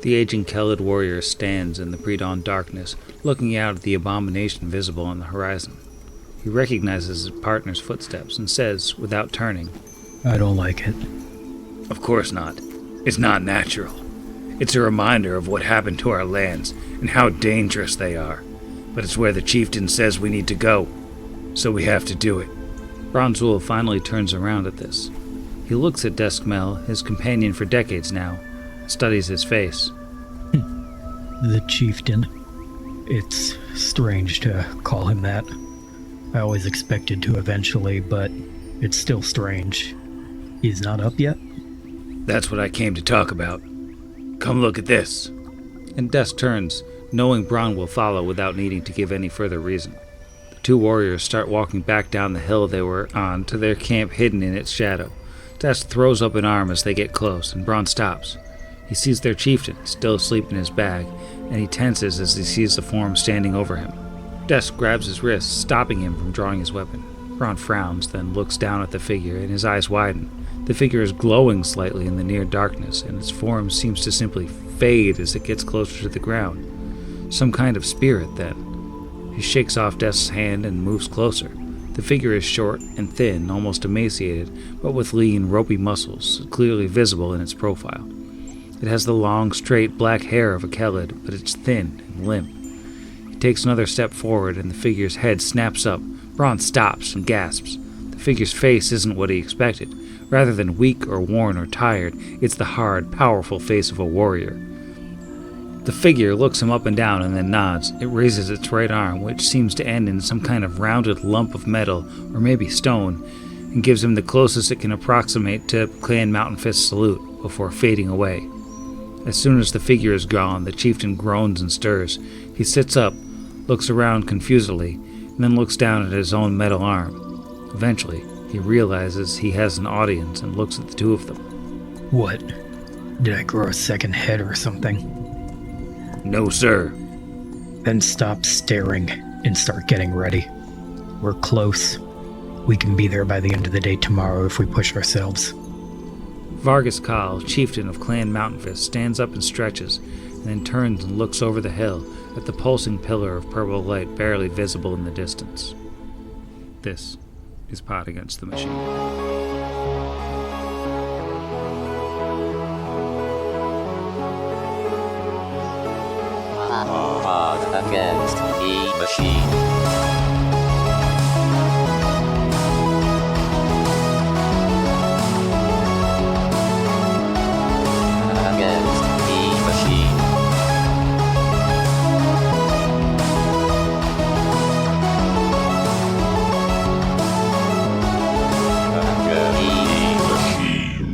The aging Kelid warrior stands in the pre-dawn darkness, looking out at the abomination visible on the horizon. He recognizes his partner's footsteps and says, without turning, I don't like it. Of course not. It's not natural. It's a reminder of what happened to our lands and how dangerous they are. But it's where the chieftain says we need to go, so we have to do it. Bronzewolf finally turns around at this. He looks at Deskmel, his companion for decades now, studies his face. The chieftain. It's strange to call him that. I always expected to eventually, but it's still strange. He's not up yet? That's what I came to talk about. Come look at this. And Desk turns, knowing Bron will follow without needing to give any further reason. The two warriors start walking back down the hill they were on to their camp hidden in its shadow. Desk throws up an arm as they get close, and Bron stops. He sees their chieftain, still asleep in his bag, and he tenses as he sees the form standing over him. Desk grabs his wrist, stopping him from drawing his weapon. Bron frowns, then looks down at the figure, and his eyes widen. The figure is glowing slightly in the near darkness, and its form seems to simply fade as it gets closer to the ground. Some kind of spirit, then. He shakes off Desk's hand and moves closer. The figure is short and thin, almost emaciated, but with lean, ropey muscles, clearly visible in its profile. It has the long, straight black hair of a Kelid, but it's thin and limp. He takes another step forward, and the figure's head snaps up. Bron stops and gasps. The figure's face isn't what he expected. Rather than weak or worn or tired, it's the hard, powerful face of a warrior. The figure looks him up and down and then nods. It raises its right arm, which seems to end in some kind of rounded lump of metal, or maybe stone, and gives him the closest it can approximate to Clan Mountain Fist's salute, before fading away. As soon as the figure is gone, the chieftain groans and stirs. He sits up, looks around confusedly, and then looks down at his own metal arm. Eventually, he realizes he has an audience and looks at the two of them. What? Did I grow a second head or something? No, sir. Then stop staring and start getting ready. We're close. We can be there by the end of the day tomorrow if we push ourselves. Vargas Kal, chieftain of Clan Mountain Fist, stands up and stretches, and then turns and looks over the hill at the pulsing pillar of purple light barely visible in the distance. This is Pot Against the Machine. Pot Against the Machine.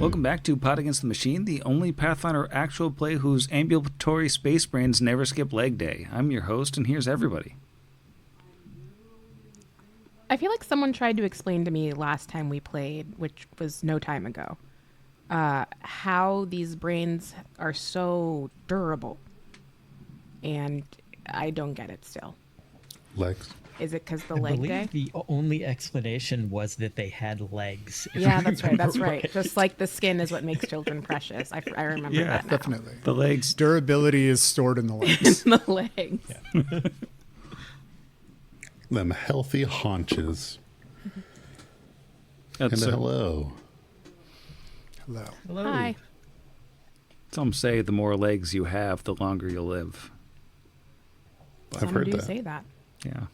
Welcome back to Pot Against the Machine, the only Pathfinder actual play whose ambulatory space brains never skip leg day. I'm your host, and here's everybody. I feel like someone tried to explain to me last time we played, which was no time ago, how these brains are so durable. And I don't get it still. Legs. Is it because the I leg believe day? the only explanation was that they had legs. Yeah, that's right. That's right. Just like the skin is what makes children precious. I remember that now. Definitely. The legs. Durability is stored in the legs. In the legs. Yeah. Them healthy haunches. And So, hello. Hello. Hello. Hi. some say the more legs you have, the longer you'll live. I've Some heard do that. say that. Yeah.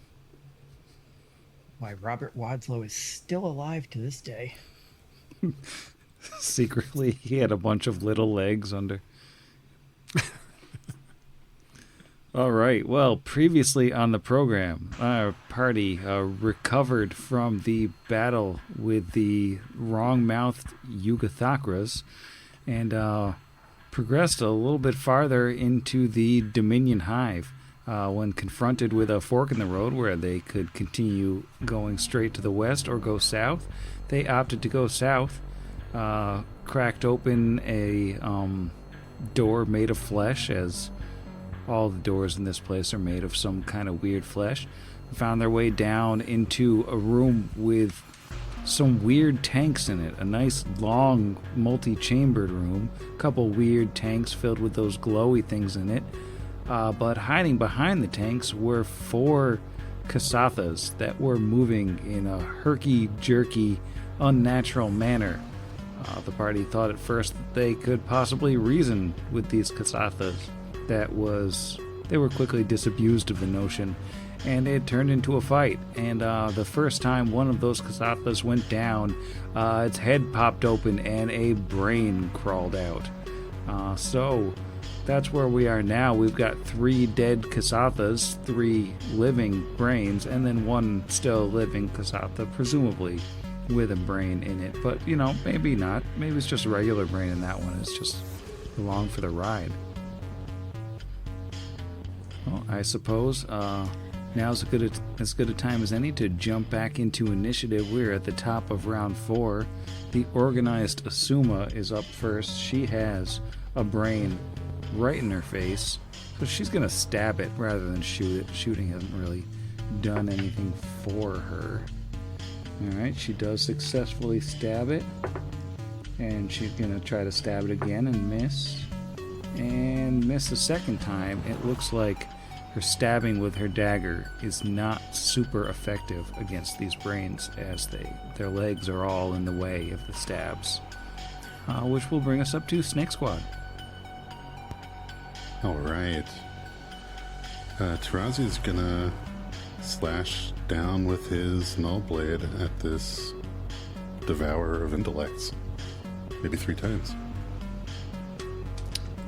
Why, Robert Wadslow is still alive to this day. Secretly, he had a bunch of little legs under. All right. Well, previously on the program, our party recovered from the battle with the wrong-mouthed Yugathakras and progressed a little bit farther into the Dominion Hive. When confronted with a fork in the road where they could continue going straight to the west or go south, they opted to go south, cracked open a door made of flesh, as all the doors in this place are made of some kind of weird flesh, found their way down into a room with some weird tanks in it. A nice long multi-chambered room. A couple weird tanks filled with those glowy things in it. But hiding behind the tanks were 4 Kasathas that were moving in a herky-jerky, unnatural manner. The party thought at first that they could possibly reason with these Kasathas. They were quickly disabused of the notion, and it turned into a fight. And the first time one of those Kasathas went down, its head popped open and a brain crawled out. So that's where we are now. We've got 3 dead Kasathas, 3 living brains, and then 1 still living Kasatha, presumably with a brain in it. But, maybe not. Maybe it's just a regular brain and that one is just along for the ride. Well, I suppose now's as good a time as any to jump back into initiative. We're at the top of round 4. The organized Asuma is up first. She has a brain right in her face, so she's gonna stab it rather than shoot it. Shooting hasn't really done anything for her. Alright, she does successfully stab it, and she's gonna try to stab it again and miss a second time. It looks like her stabbing with her dagger is not super effective against these brains, as their legs are all in the way of the stabs, which will bring us up to Snake Squad. Alright. Tarazi's gonna slash down with his null blade at this devourer of intellects. Maybe 3 times.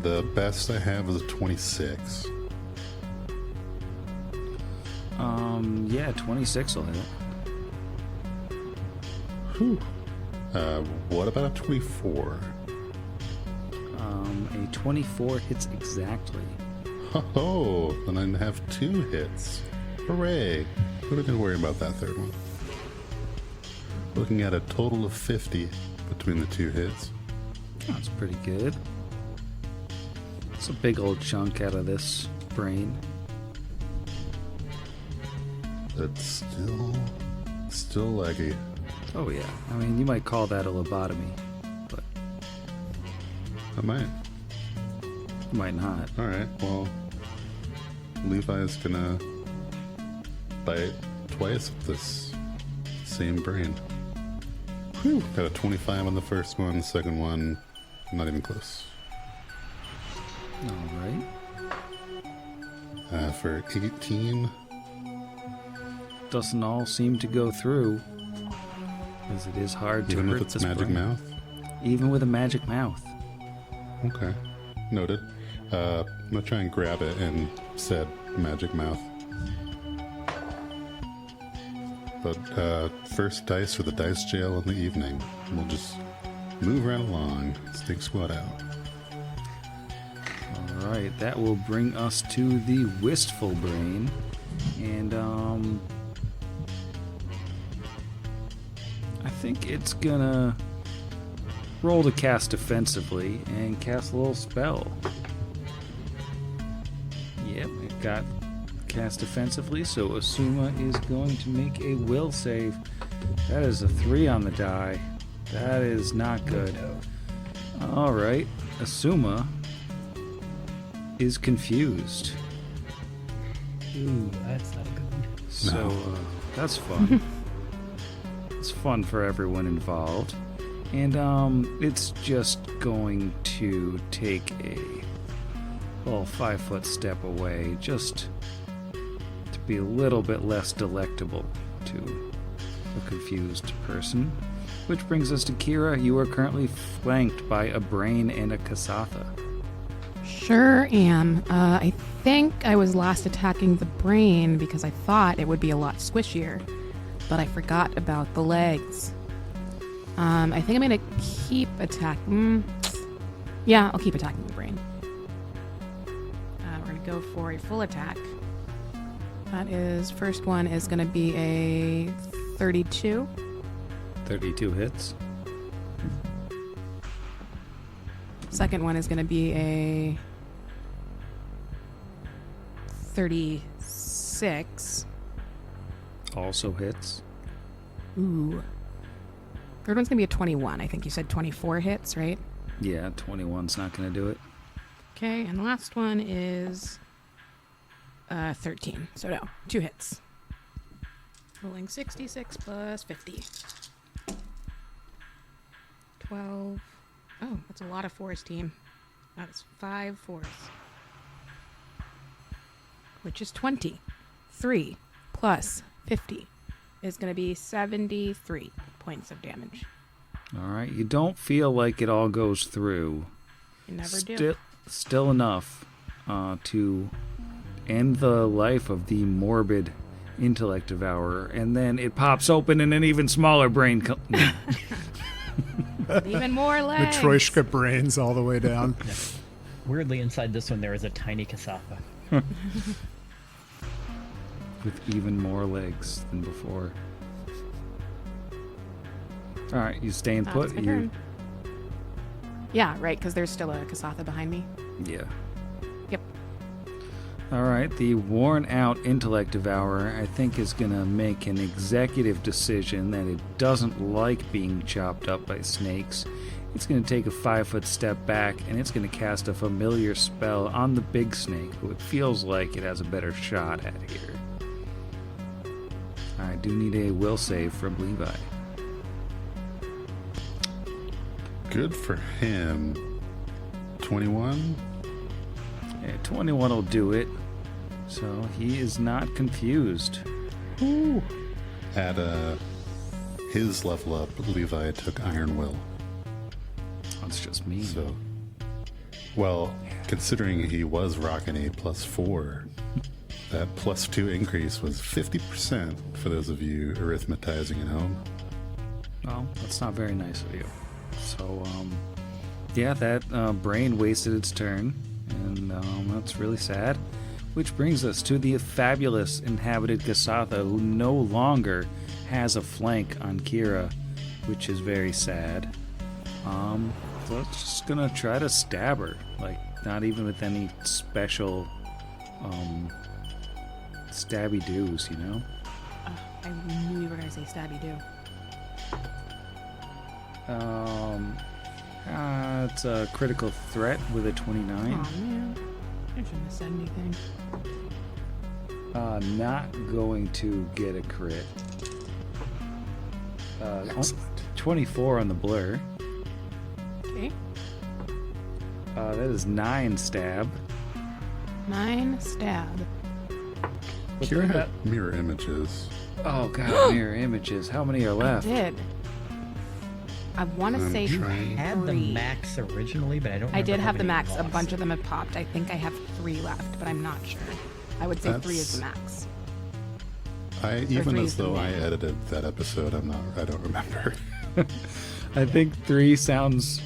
The best I have is a 26. Yeah, 26 will hit. Whew. What about a 24? A 24 hits exactly. Oh, then I have 2 hits. Hooray! We don't need to worry about that third one. Looking at a total of 50 between the 2 hits. That's pretty good. It's a big old chunk out of this brain. That's still laggy. Oh yeah, I mean, you might call that a lobotomy, but I might. you might not. Alright, well, Levi's gonna bite twice at this same brain. Whew. Got a 25 on the first one, the second one, not even close. Alright. For 18. Doesn't all seem to go through, as it is hard to Even hurt with its this magic brain. mouth? Even with a magic mouth. Okay. Noted. I'm gonna try and grab it and said magic mouth. But first dice for the dice jail in the evening. We'll just move right along. Snake Squad out. Alright, that will bring us to the Wistful Brain. And, I think it's gonna roll to cast defensively and cast a little spell. Yep, it got cast defensively, so Asuma is going to make a will save. That is a 3 on the die. That is not good. Alright, Asuma is confused. Ooh, that's not good. So, that's fun. It's fun for everyone involved. And, it's just going to take a little 5-foot step away, just to be a little bit less delectable to a confused person. Which brings us to Kira. You are currently flanked by a brain and a Kasatha. Sure am. I think I was last attacking the brain because I thought it would be a lot squishier, but I forgot about the legs. I think I'm gonna keep attacking. Yeah, I'll keep attacking the brain. We're gonna go for a full attack. That is, first one is gonna be a 32. 32 hits. Second one is gonna be a 36. Also hits. Ooh. Third one's going to be a 21. I think you said 24 hits, right? Yeah, 21's not going to do it. Okay, and the last one is 13. So no, 2 hits. Rolling 66 plus 50. 12. Oh, that's a lot of fours, team. That is 5 fours. Which is 20. 3 plus 50 is going to be 73 points of damage. All right. You don't feel like it all goes through. You never do. Still enough to end the life of the morbid intellect devourer, and then it pops open and an even smaller brain Even more legs. Matryoshka brains all the way down. Yeah. Weirdly, inside this one, there is a tiny Kasatha. with even more legs than before. All right, you staying put? It's my turn. Yeah, right, because there's still a Kasatha behind me. Yeah. Yep. All right, the worn-out intellect devourer, I think, is going to make an executive decision that it doesn't like being chopped up by snakes. It's going to take a 5-foot step back, and it's going to cast a familiar spell on the big snake, who it feels like it has a better shot at here. I do need a will save from Levi. Good for him. 21? Yeah, 21 will do it. So he is not confused. Ooh. At his level up, Levi took Iron Will. That's just me. So, well, considering he was rocking a +4, that +2 increase was 50% for those of you arithmetizing at home. Well, that's not very nice of you. So, yeah, that brain wasted its turn, and that's really sad. Which brings us to the fabulous inhabited Kasatha, who no longer has a flank on Kira, which is very sad. So it's just gonna try to stab her, like not even with any special stabby doos, you know? I knew you were going to say stabby do. It's a critical threat with a 29. Aw, man. I shouldn't have said anything. Not going to get a crit. Excellent. 24 on the blur. Okay. That is 9 stab. 9 stab. But Kira then had mirror images. Oh god, mirror images. How many are left? I did. I want to I'm say trying. I had the 3. max originally, but I don't. I did remember how have the many max. A lost. bunch of them have popped. I think I have 3 left, but I'm not sure. I would say 3 is the max. Even three as is the though I min. edited that episode, I don't remember. I think 3 sounds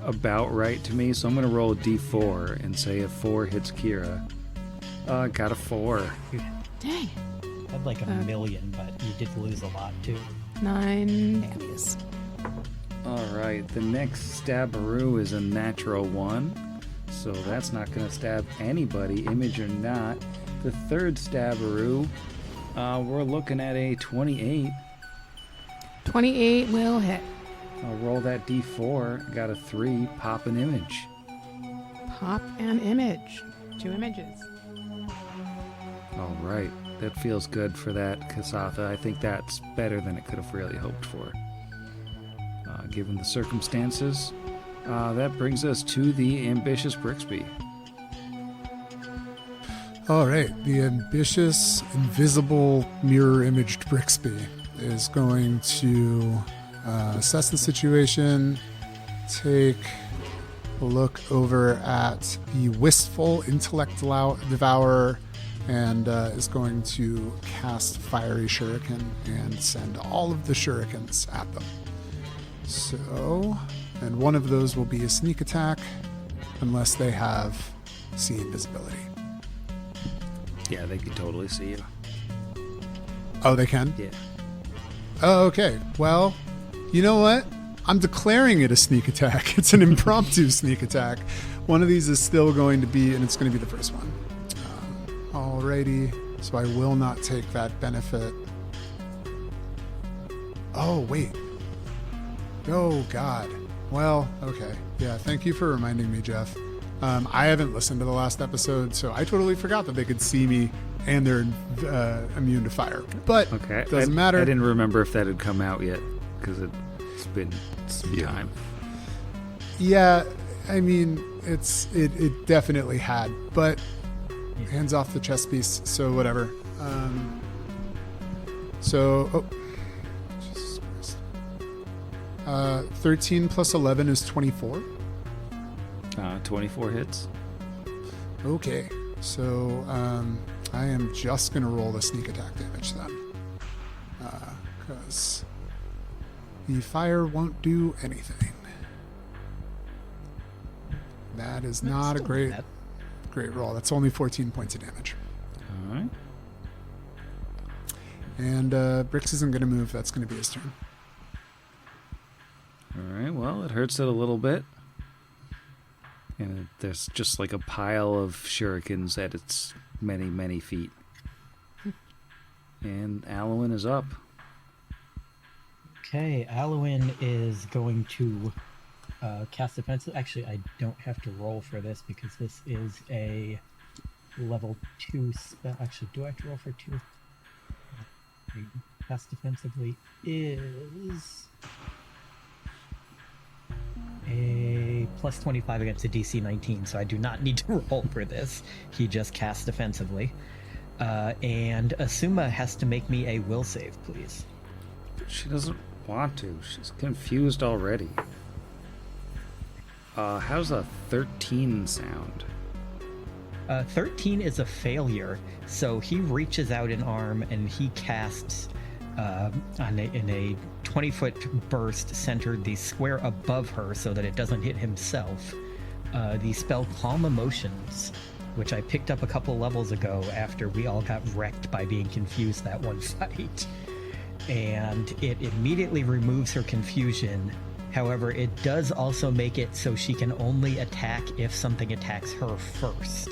about right to me, so I'm gonna roll a d4 and say if 4 hits Kira. Got a 4. Dang. I had like a million, but you did lose a lot too. 9 damage. Alright, the next stabbaroo is a natural 1, so that's not gonna stab anybody, image or not. The third stabbaroo, we're looking at a 28. 28 will hit. I'll roll that d4, got a 3, pop an image. Pop an image. 2 images. Alright, that feels good for that Kasatha. I think that's better than it could have really hoped for. Given the circumstances, that brings us to the ambitious Brixby. All right, the ambitious, invisible, mirror-imaged Brixby is going to assess the situation, take a look over at the wistful intellect devourer, and is going to cast Fiery Shuriken and send all of the shurikens at them. So, and one of those will be a sneak attack, unless they have see invisibility. Yeah, they could totally see you. Oh, they can? Yeah. Oh, okay. Well, you know what? I'm declaring it a sneak attack. It's an impromptu sneak attack. One of these is still going to be, and it's going to be the first one. Alrighty. So I will not take that benefit. Oh, wait. Oh, God. Well, okay. Yeah, thank you for reminding me, Jeff. I haven't listened to the last episode, so I totally forgot that they could see me and they're immune to fire. But Okay. doesn't matter. I didn't remember if that had come out yet because it's been some time. Yeah, I mean, it definitely had, but hands off the chess piece, so whatever. Jesus Christ. 13 plus 11 is 24. 24 hits. Okay, so I am just going to roll the sneak attack damage then. Because the fire won't do anything. That is not a great roll. That's only 14 points of damage. All right. And Brix isn't going to move. That's going to be his turn. All right. Well, it hurts it a little bit. And there's just like a pile of shurikens at its many, many feet. And Alwyn is up. Okay, Alwyn is going to cast defense. Actually, I don't have to roll for this because this is a level 2 spell. Actually, do I have to roll for 2? Cast defensively is a plus 25 against a DC 19, so I do not need to roll for this. He just casts defensively. And Asuma has to make me a will save, please. She doesn't want to. She's confused already. How's a 13 sound? 13 is a failure, so he reaches out an arm and he casts in a 20-foot burst centered the square above her so that it doesn't hit himself. The spell Calm Emotions, which I picked up a couple levels ago after we all got wrecked by being confused that one fight. And it immediately removes her confusion. However, it does also make it so she can only attack if something attacks her first,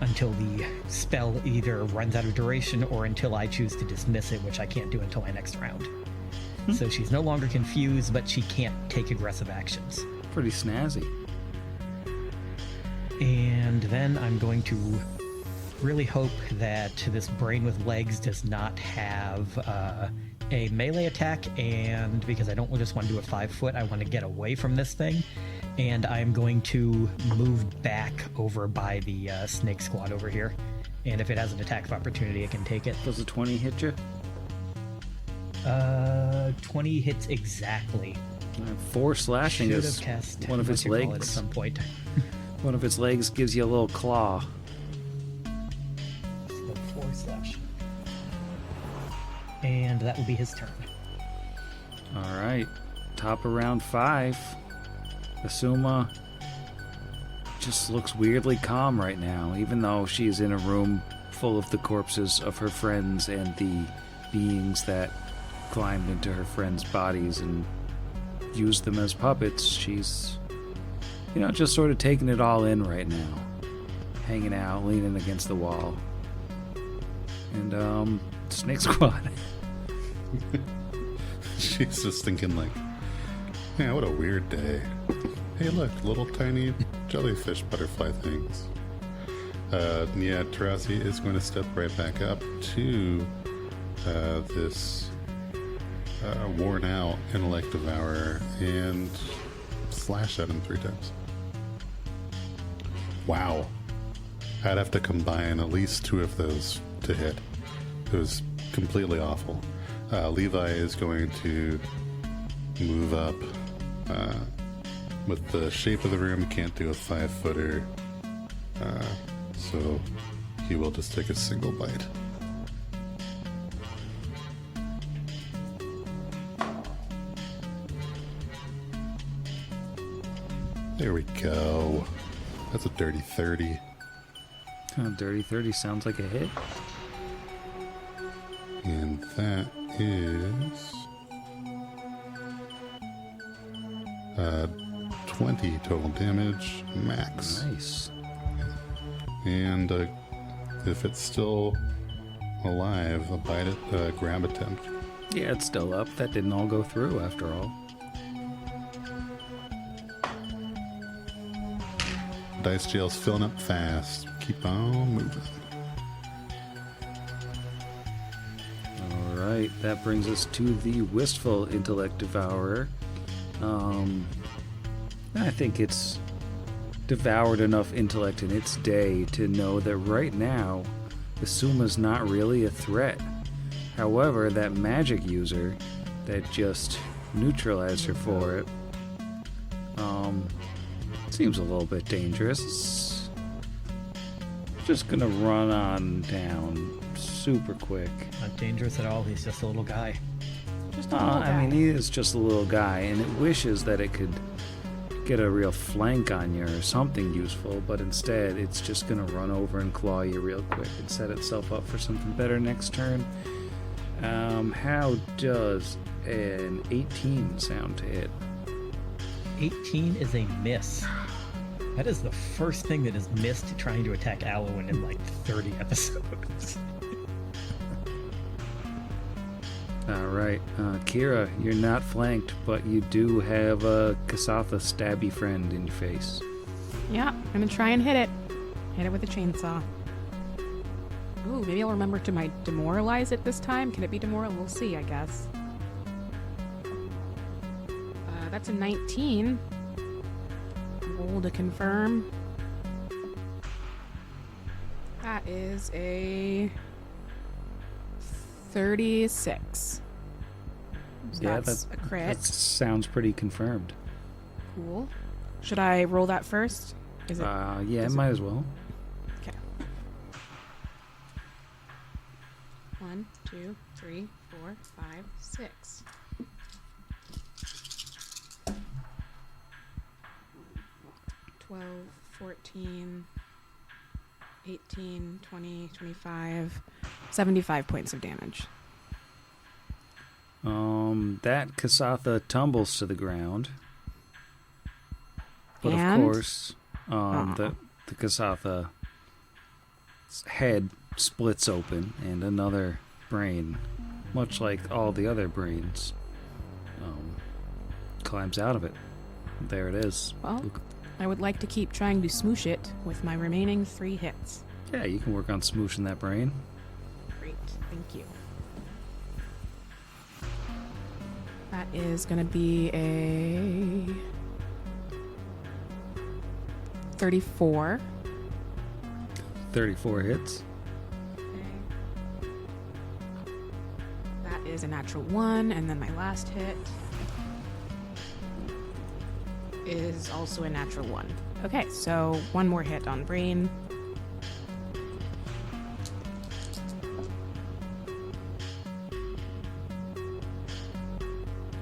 until the spell either runs out of duration or until I choose to dismiss it, which I can't do until my next round. So she's no longer confused, but she can't take aggressive actions. Pretty snazzy. And then I'm going to really hope that this brain with legs does not have a melee attack, and because I don't just want to do a 5-foot, I want to get away from this thing. And I'm going to move back over by the snake squad over here. And if it has an attack of opportunity, it can take it. Does a 20 hit you? 20 hits exactly. 4 slashing Should is have cast one of its what you call it legs. at some point. One of its legs gives you a little claw. So 4 slash. And that will be his turn. All right. Top of round 5. Asuma just looks weirdly calm right now, even though she's in a room full of the corpses of her friends and the beings that climbed into her friends' bodies and used them as puppets. She's, just sort of taking it all in right now. Hanging out, leaning against the wall. And, Snake Squad. She's just thinking like, yeah, what a weird day. Hey, look, little tiny jellyfish butterfly things. Yeah, Tarasi is going to step right back up to this worn out intellect devourer and slash at him 3 times. Wow. I'd have to combine at least 2 of those to hit. It was completely awful. Levi is going to move up. With the shape of the room, can't do a 5-footer. So he will just take a single bite. There we go. That's a dirty 30. Dirty 30 sounds like a hit. And that is 20 total damage max. Nice. And if it's still alive, a grab attempt. Yeah, it's still up. That didn't all go through after all. dice jail's filling up fast. Keep on moving. All right, that brings us to the Wistful Intellect Devourer. I think it's devoured enough intellect in its day to know that right now, Asuma's not really a threat. However, that magic user that just neutralized her for it, seems a little bit dangerous. Just gonna run on down super quick. Not dangerous at all. He's just a little guy. Just a little guy. I mean, he is just a little guy, and it wishes that it could get a real flank on you or something useful, but instead it's just gonna run over and claw you real quick and set itself up for something better next turn. How does an 18 sound to hit? 18 is a miss. That is the first thing that is missed trying to attack Alwyn in like 30 episodes. Alright, Kira, you're not flanked, but you do have a Kasatha stabby friend in your face. Yeah, I'm gonna try and hit it. Hit it with a chainsaw. Ooh, maybe I'll remember to demoralize it this time. Can it be demoral? We'll see, I guess. That's a 19. Roll to confirm. That is a 36. So Yeah, that's a crit. That sounds pretty confirmed. Cool. Should I roll that first? Is it? Yeah, might as well. Okay. 1, 2, 3, 4, 5, 6. 12, 14, 18, 20, 25, 75 points of damage. That Kasatha tumbles to the ground. But And? of course, the Kasatha's head splits open and another brain, much like all the other brains, climbs out of it. There it is. Well, I would like to keep trying to smoosh it with my remaining 3 hits. Yeah, you can work on smooshing that brain. Great, thank you. That is going to be a 34. 34 hits. Okay. That is a natural 1, and then my last hit is also a natural 1. Okay, so one more hit on brain.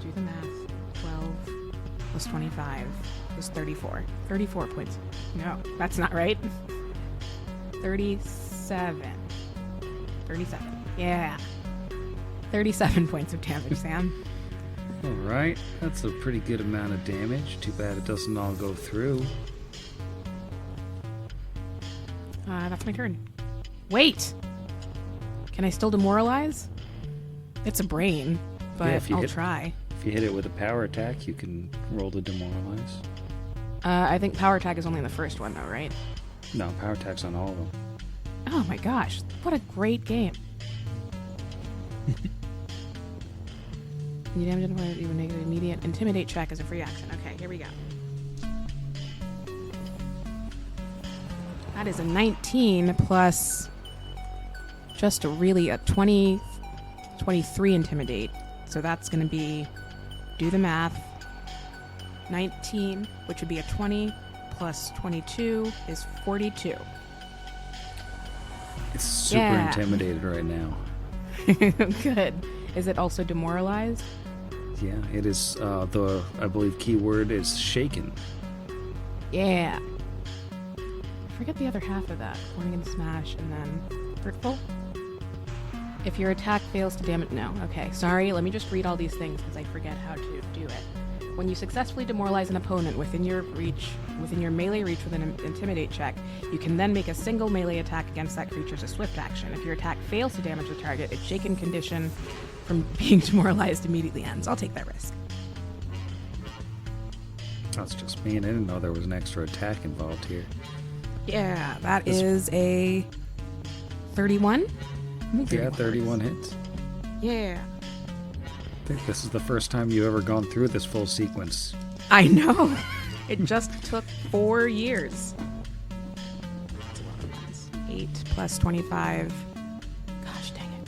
Do the math. 12 plus 25 is 34. 34 points. No, that's not right. 37. 37. Yeah. 37 points of damage, Sam. Alright, that's a pretty good amount of damage. Too bad it doesn't all go through. That's my turn. Wait! Can I still demoralize? It's a brain, but Yeah, if you I'll hit- try. If you hit it with a power attack, you can roll to demoralize. I think power attack is only in the first one, though, right? No, power attack's on all of them. Oh my gosh, what a great game. You damage it, even make an immediate intimidate check as a free action. Okay, here we go. That is a 19 plus just a 23 intimidate. So that's going to be, do the math, 19, which would be a 20 plus 22 is 42. It's super Yeah. intimidated right now. Good. Is it also demoralized? Yeah, it is. I believe keyword is shaken. Yeah. I forget the other half of that. Warning and smash, and then hurtful. If your attack fails to damage, no. Okay, sorry. Let me just read all these things because I forget how to do it. When you successfully demoralize an opponent within your melee reach with an intimidate check, you can then make a single melee attack against that creature as a swift action. If your attack fails to damage the target, its shaken condition from being demoralized immediately ends. I'll take that risk. That's just me, and I didn't know there was an extra attack involved here. Yeah, that is a 31. Yeah, 31 hits. Yeah. I think this is the first time you've ever gone through this full sequence. I know. It just took 4 years. 8 plus 25. Gosh dang it.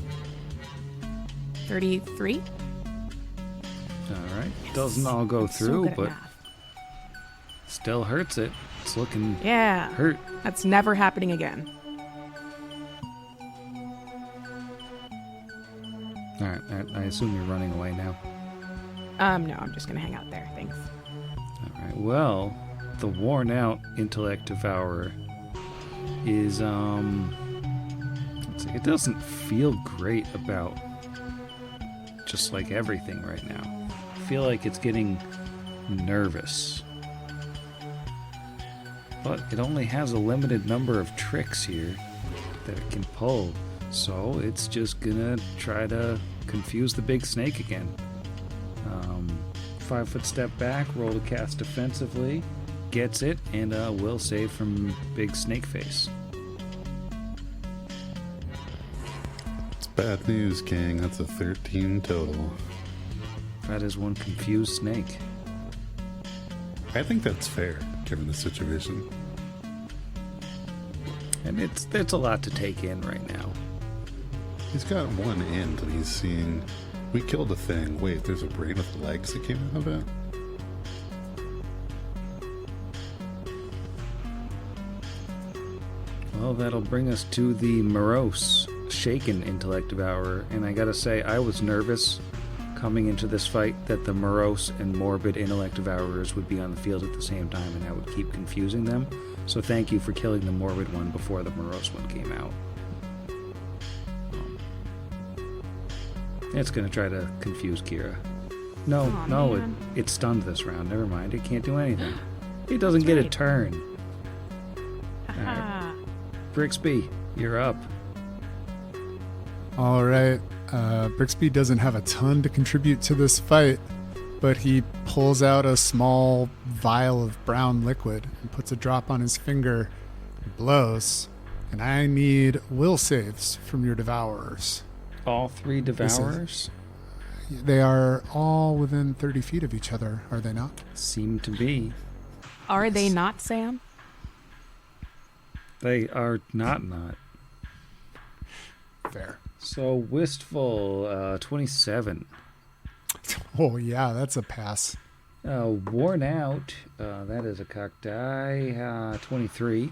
33? All right. Doesn't all go So through, good at but math. still hurts it. It's looking Yeah. hurt. That's never happening again. All right. I assume you're running away now. No, I'm just gonna hang out there. Thanks. All right. Well, the worn out intellect devourer is let's see, it doesn't feel great about just like everything right now. I feel like it's getting nervous. But it only has a limited number of tricks here that it can pull. So it's just gonna try to confuse the big snake again. 5-foot step back, roll to cast defensively, gets it, and will save from big snake face. It's bad news, gang. That's a 13 total. That is one confused snake. I think that's fair, given the situation. And it's a lot to take in right now. He's got one end, and he's seeing... We killed a thing. Wait, there's a brain with legs that came out of it? Well, that'll bring us to the morose, shaken intellect devourer. And I gotta say, I was nervous coming into this fight that the morose and morbid intellect devourers would be on the field at the same time, and I would keep confusing them. So thank you for killing the morbid one before the morose one came out. It's gonna try to confuse Kira. No, Aw, no, man. it stunned this round. Never mind, it can't do anything. It doesn't get a right. turn. Haha. Brixby, you're up. All right. Brixby doesn't have a ton to contribute to this fight, but he pulls out a small vial of brown liquid and puts a drop on his finger, blows, and I need will saves from your devourers. All 3 devourers They are all within 30 feet of each other, are they not? seem to be. Are they not, Sam? They are not. Fair. So wistful, 27. Oh, yeah, that's a pass. Worn out, that is a cocked die, 23.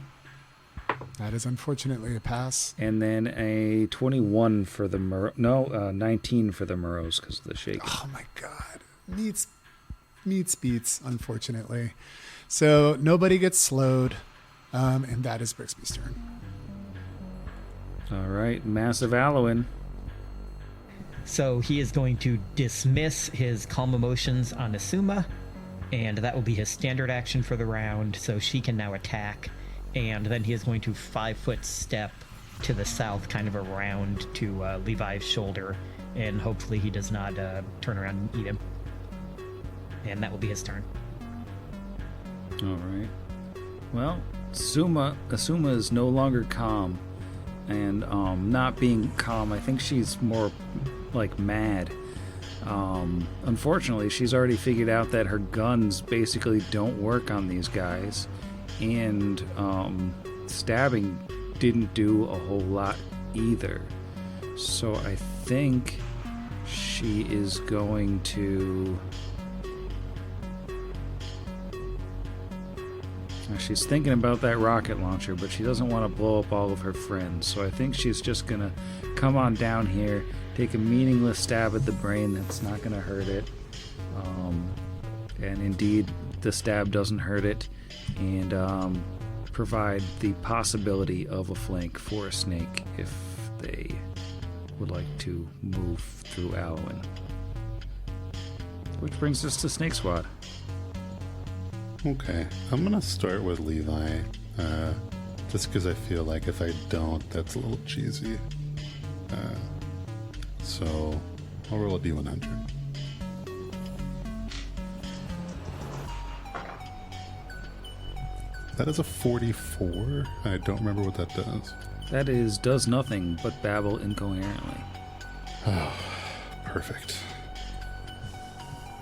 That is unfortunately a pass. And then a 21 for the 19 for the morose because of the shake. Oh my god. Meets beats, unfortunately. So nobody gets slowed, and that is Brixby's turn. All right, massive Alloin. So he is going to dismiss his calm emotions on Asuma, and that will be his standard action for the round, so she can now attack. And then he is going to 5-foot step to the south, kind of around to Levi's shoulder, and hopefully he does not turn around and eat him. And that will be his turn. All right. Well, Asuma is no longer calm. And not being calm, I think she's more like mad. Unfortunately, she's already figured out that her guns basically don't work on these guys. And stabbing didn't do a whole lot either. So I think she is going to... She's thinking about that rocket launcher, but she doesn't want to blow up all of her friends. So I think she's just going to come on down here, take a meaningless stab at the brain that's not going to hurt it. And indeed, the stab doesn't hurt it. And provide the possibility of a flank for a snake if they would like to move through Alwyn. Which brings us to Snake Squad. Okay, I'm gonna start with Levi, just because I feel like if I don't, that's a little cheesy. So I'll roll a D100. That is a 44. I don't remember what that does. That does nothing but babble incoherently. Perfect.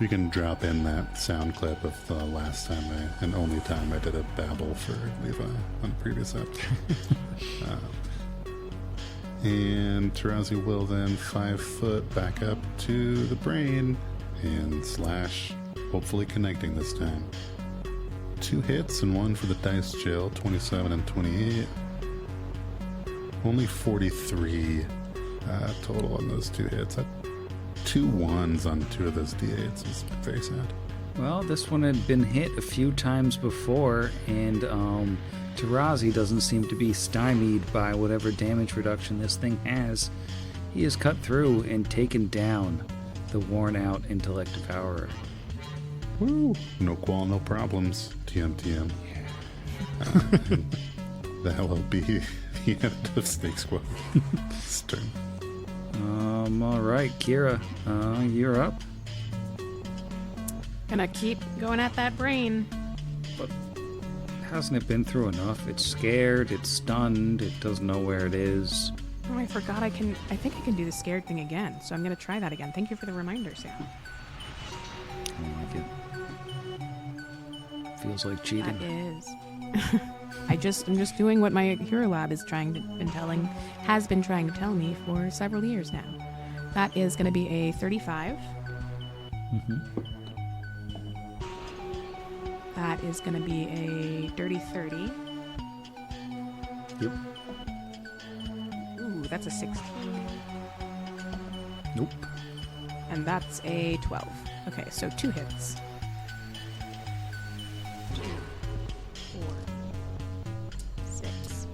You can drop in that sound clip of the last time and only time I did a babble for Levi on the previous episode. And Tarazi will then 5 foot back up to the brain and slash, hopefully connecting this time. 2 hits and 1 for the dice jail, 27 and 28. Only 43 total on those 2 hits. 2 1s on 2 of those d8s is very sad. Well, this one had been hit a few times before, and Tarazi doesn't seem to be stymied by whatever damage reduction this thing has. He has cut through and taken down the worn-out intellect devourer. Woo! No qual, no problems. TM. That will be the end of Snake Squad's turn. All right, Kira, you're up. Gonna keep going at that brain. But hasn't it been through enough? It's scared, it's stunned, it doesn't know where it is. Oh, I forgot I think I can do the scared thing again, so I'm gonna try that again. Thank you for the reminder, Sam. I like it. Feels like cheating. That is. I'm just doing what my Hero Lab has been trying to tell me for several years now. That is going to be a 35. Mm-hmm. That is going to be a dirty 30. Yep. Ooh, that's a 16. Nope. And that's a 12. Okay, so 2 hits. 2, 4, 6.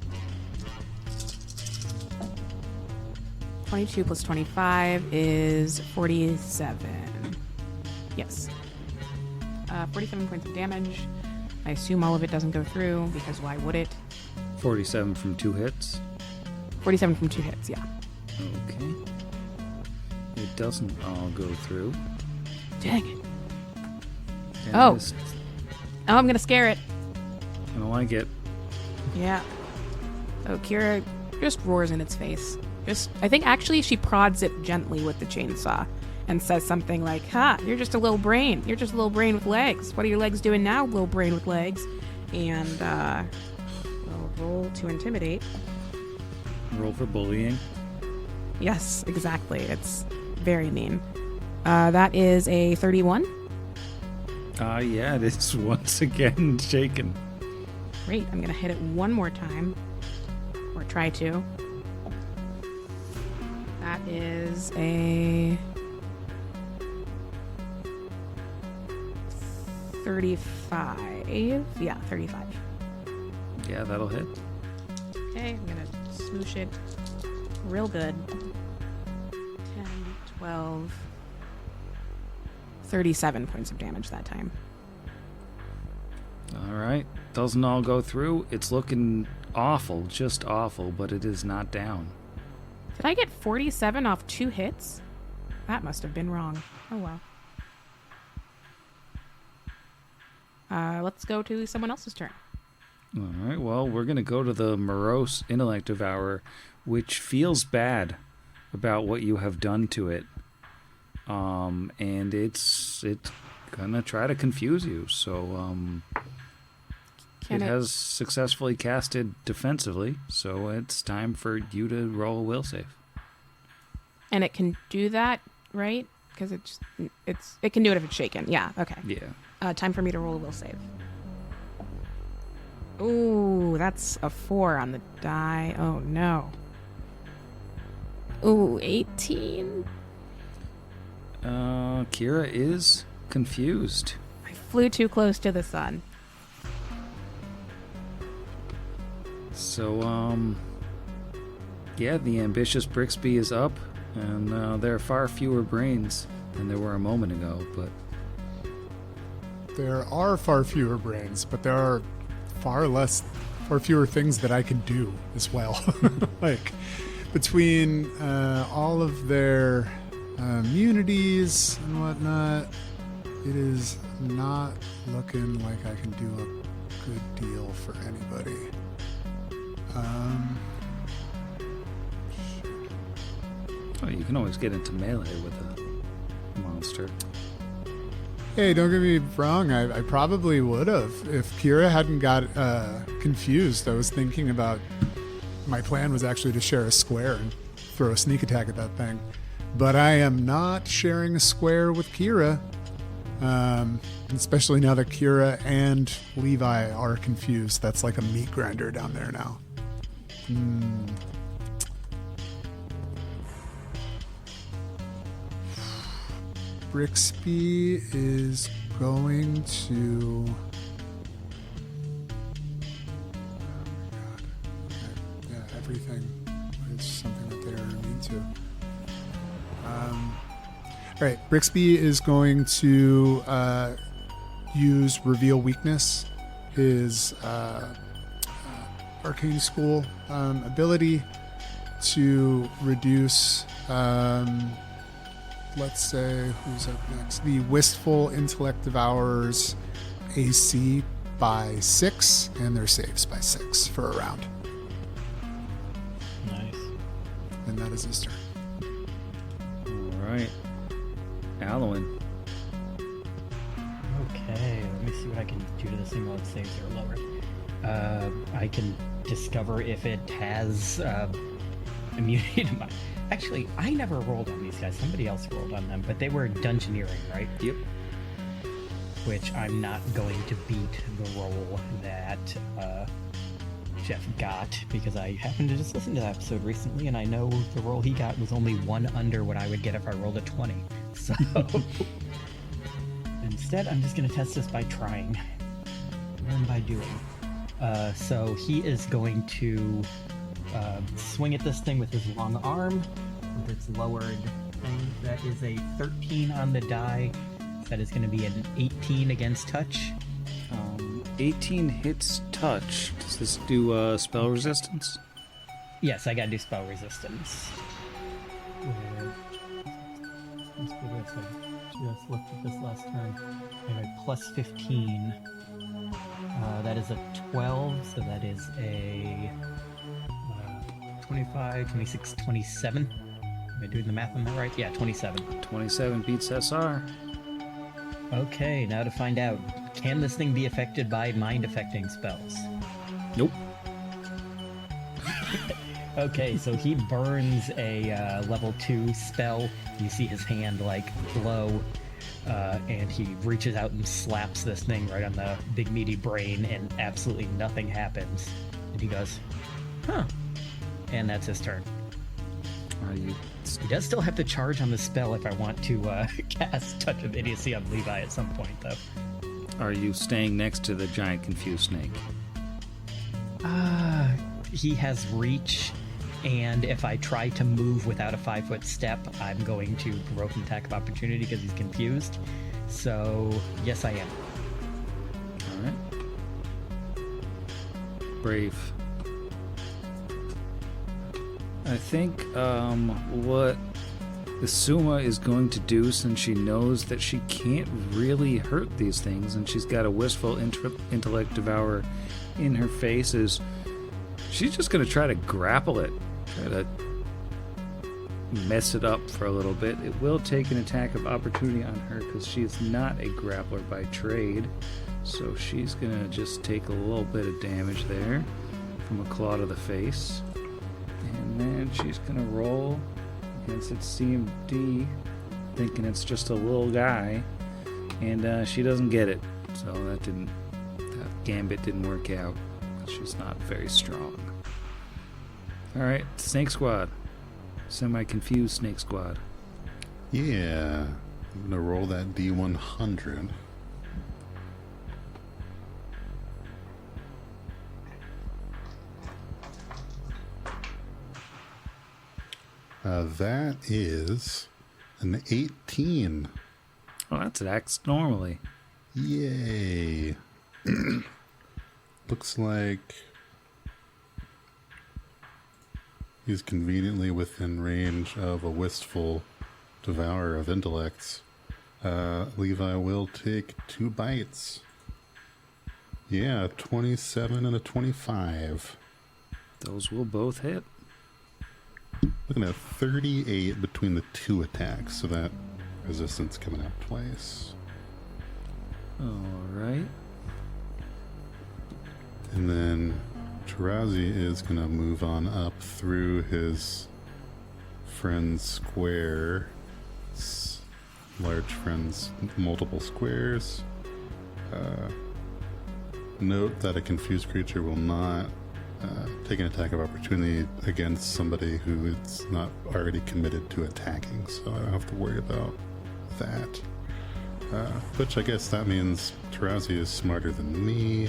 22 plus 25 is 47. Yes. 47 points of damage. I assume all of it doesn't go through, because why would it? 47 from 2 hits. 47 from 2 hits, yeah. Okay. It doesn't all go through. Dang it. And Oh. this- Oh, I'm going to scare it. I don't like it. Yeah. So Kira just roars in its face. I think actually she prods it gently with the chainsaw and says something like, "Ha, you're just a little brain. You're just a little brain with legs. What are your legs doing now, little brain with legs?" And we'll roll to intimidate. Roll for bullying. Yes, exactly. It's very mean. That is a 31. Yeah, it is once again shaken. Great. I'm going to hit it one more time. Or try to. That is a 35. Yeah, 35. Yeah, that'll hit. Okay, I'm going to smoosh it real good. 10, 12, 37 points of damage that time. All right. Doesn't all go through. It's looking awful, just awful, but it is not down. Did I get 47 off 2 hits? That must have been wrong. Oh well. Let's go to someone else's turn. All right. Well, we're going to go to the morose intellect devourer, which feels bad about what you have done to it. And it's going to try to confuse you. So, it has successfully casted defensively, so it's time for you to roll a will save. And it can do that, right? Because it can do it if it's shaken. Yeah, okay. Yeah. Time for me to roll a will save. Ooh, that's a 4 on the die. Oh, no. Ooh, 18. Kira is confused. I flew too close to the sun. So, yeah, the ambitious Brixby is up, and there are far fewer brains than there were a moment ago, but... There are far fewer brains, but there are far fewer things that I can do as well. Like, between all of their immunities and whatnot, it is not looking like I can do good deal for anybody. Oh, you can always get into melee with a monster. Hey, don't get me wrong. I probably would have if Kira hadn't got confused. I was thinking about my plan was actually to share a square and throw a sneak attack at that thing, but I am not sharing a square with Kira. Especially now that Kira and Levi are confused. That's like a meat grinder down there now. Brixby is going to... Oh my god. Okay. Yeah, everything is something that they are immune to. Alright, Brixby is going to use Reveal Weakness, his Arcane School ability, to reduce... let's say, who's up next? The Wistful Intellect Devourer's AC by 6, and their saves by 6 for a round. Nice. And that is his turn. All right. Alwyn. Okay, let me see what I can do to this thing while it saves are lower. I can discover if it has immunity to my... Actually, I never rolled on these guys. Somebody else rolled on them, but they were dungeoneering, right? Yep. Which I'm not going to beat the roll that Jeff got, because I happened to just listen to that episode recently, and I know the roll he got was only one under what I would get if I rolled a 20. So instead, I'm just going to test this by trying. Learn by doing. So he is going to swing at this thing with his long arm, with its lowered thing. That is a 13 on the die. That is going to be an 18 against touch. 18 hits touch. Does this do spell resistance? Yes, I gotta do spell resistance. Just looked at this last turn. I have a plus 15. That is a 12, so that is a 25, 26, 27. Am I doing the math on that right? Yeah, 27. 27 beats SR. Okay, now to find out. Can this thing be affected by mind-affecting spells? Nope. Okay, so he burns a level 2 spell. You see his hand, like, glow, and he reaches out and slaps this thing right on the big meaty brain, and absolutely nothing happens. And he goes, huh. And that's his turn. He does still have to charge on the spell if I want to cast Touch of Idiocy on Levi at some point, though. Are you staying next to the giant confused snake? He has reach, and if I try to move without a 5-foot step, I'm going to provoke an attack of opportunity because he's confused. So, yes, I am. Alright. Brave. I think what the Suma is going to do, since she knows that she can't really hurt these things and she's got a Wistful Intellect Devourer in her face, is she's just going to try to grapple it, try to mess it up for a little bit. It will take an attack of opportunity on her because she's not a grappler by trade, so she's going to just take a little bit of damage there from a claw to the face. And then she's going to roll against its CMD, thinking it's just a little guy, and she doesn't get it. So that gambit didn't work out. She's not very strong. Alright, Snake Squad. Semi-confused Snake Squad. Yeah. I'm going to roll that D100. That is an 18. Oh, that's X normally. Yay. Looks like he's conveniently within range of a Wistful Devourer of Intellects. Levi will take 2 bites. Yeah, 27 and a 25. Those will both hit. Looking at 38 between the two attacks, so that resistance coming out twice. Alright. And then Tarazi is going to move on up through his friend's square. Large friend's multiple squares. Note that a confused creature will not take an attack of opportunity against somebody who is not already committed to attacking, so I don't have to worry about that. Which I guess that means Tarazi is smarter than me.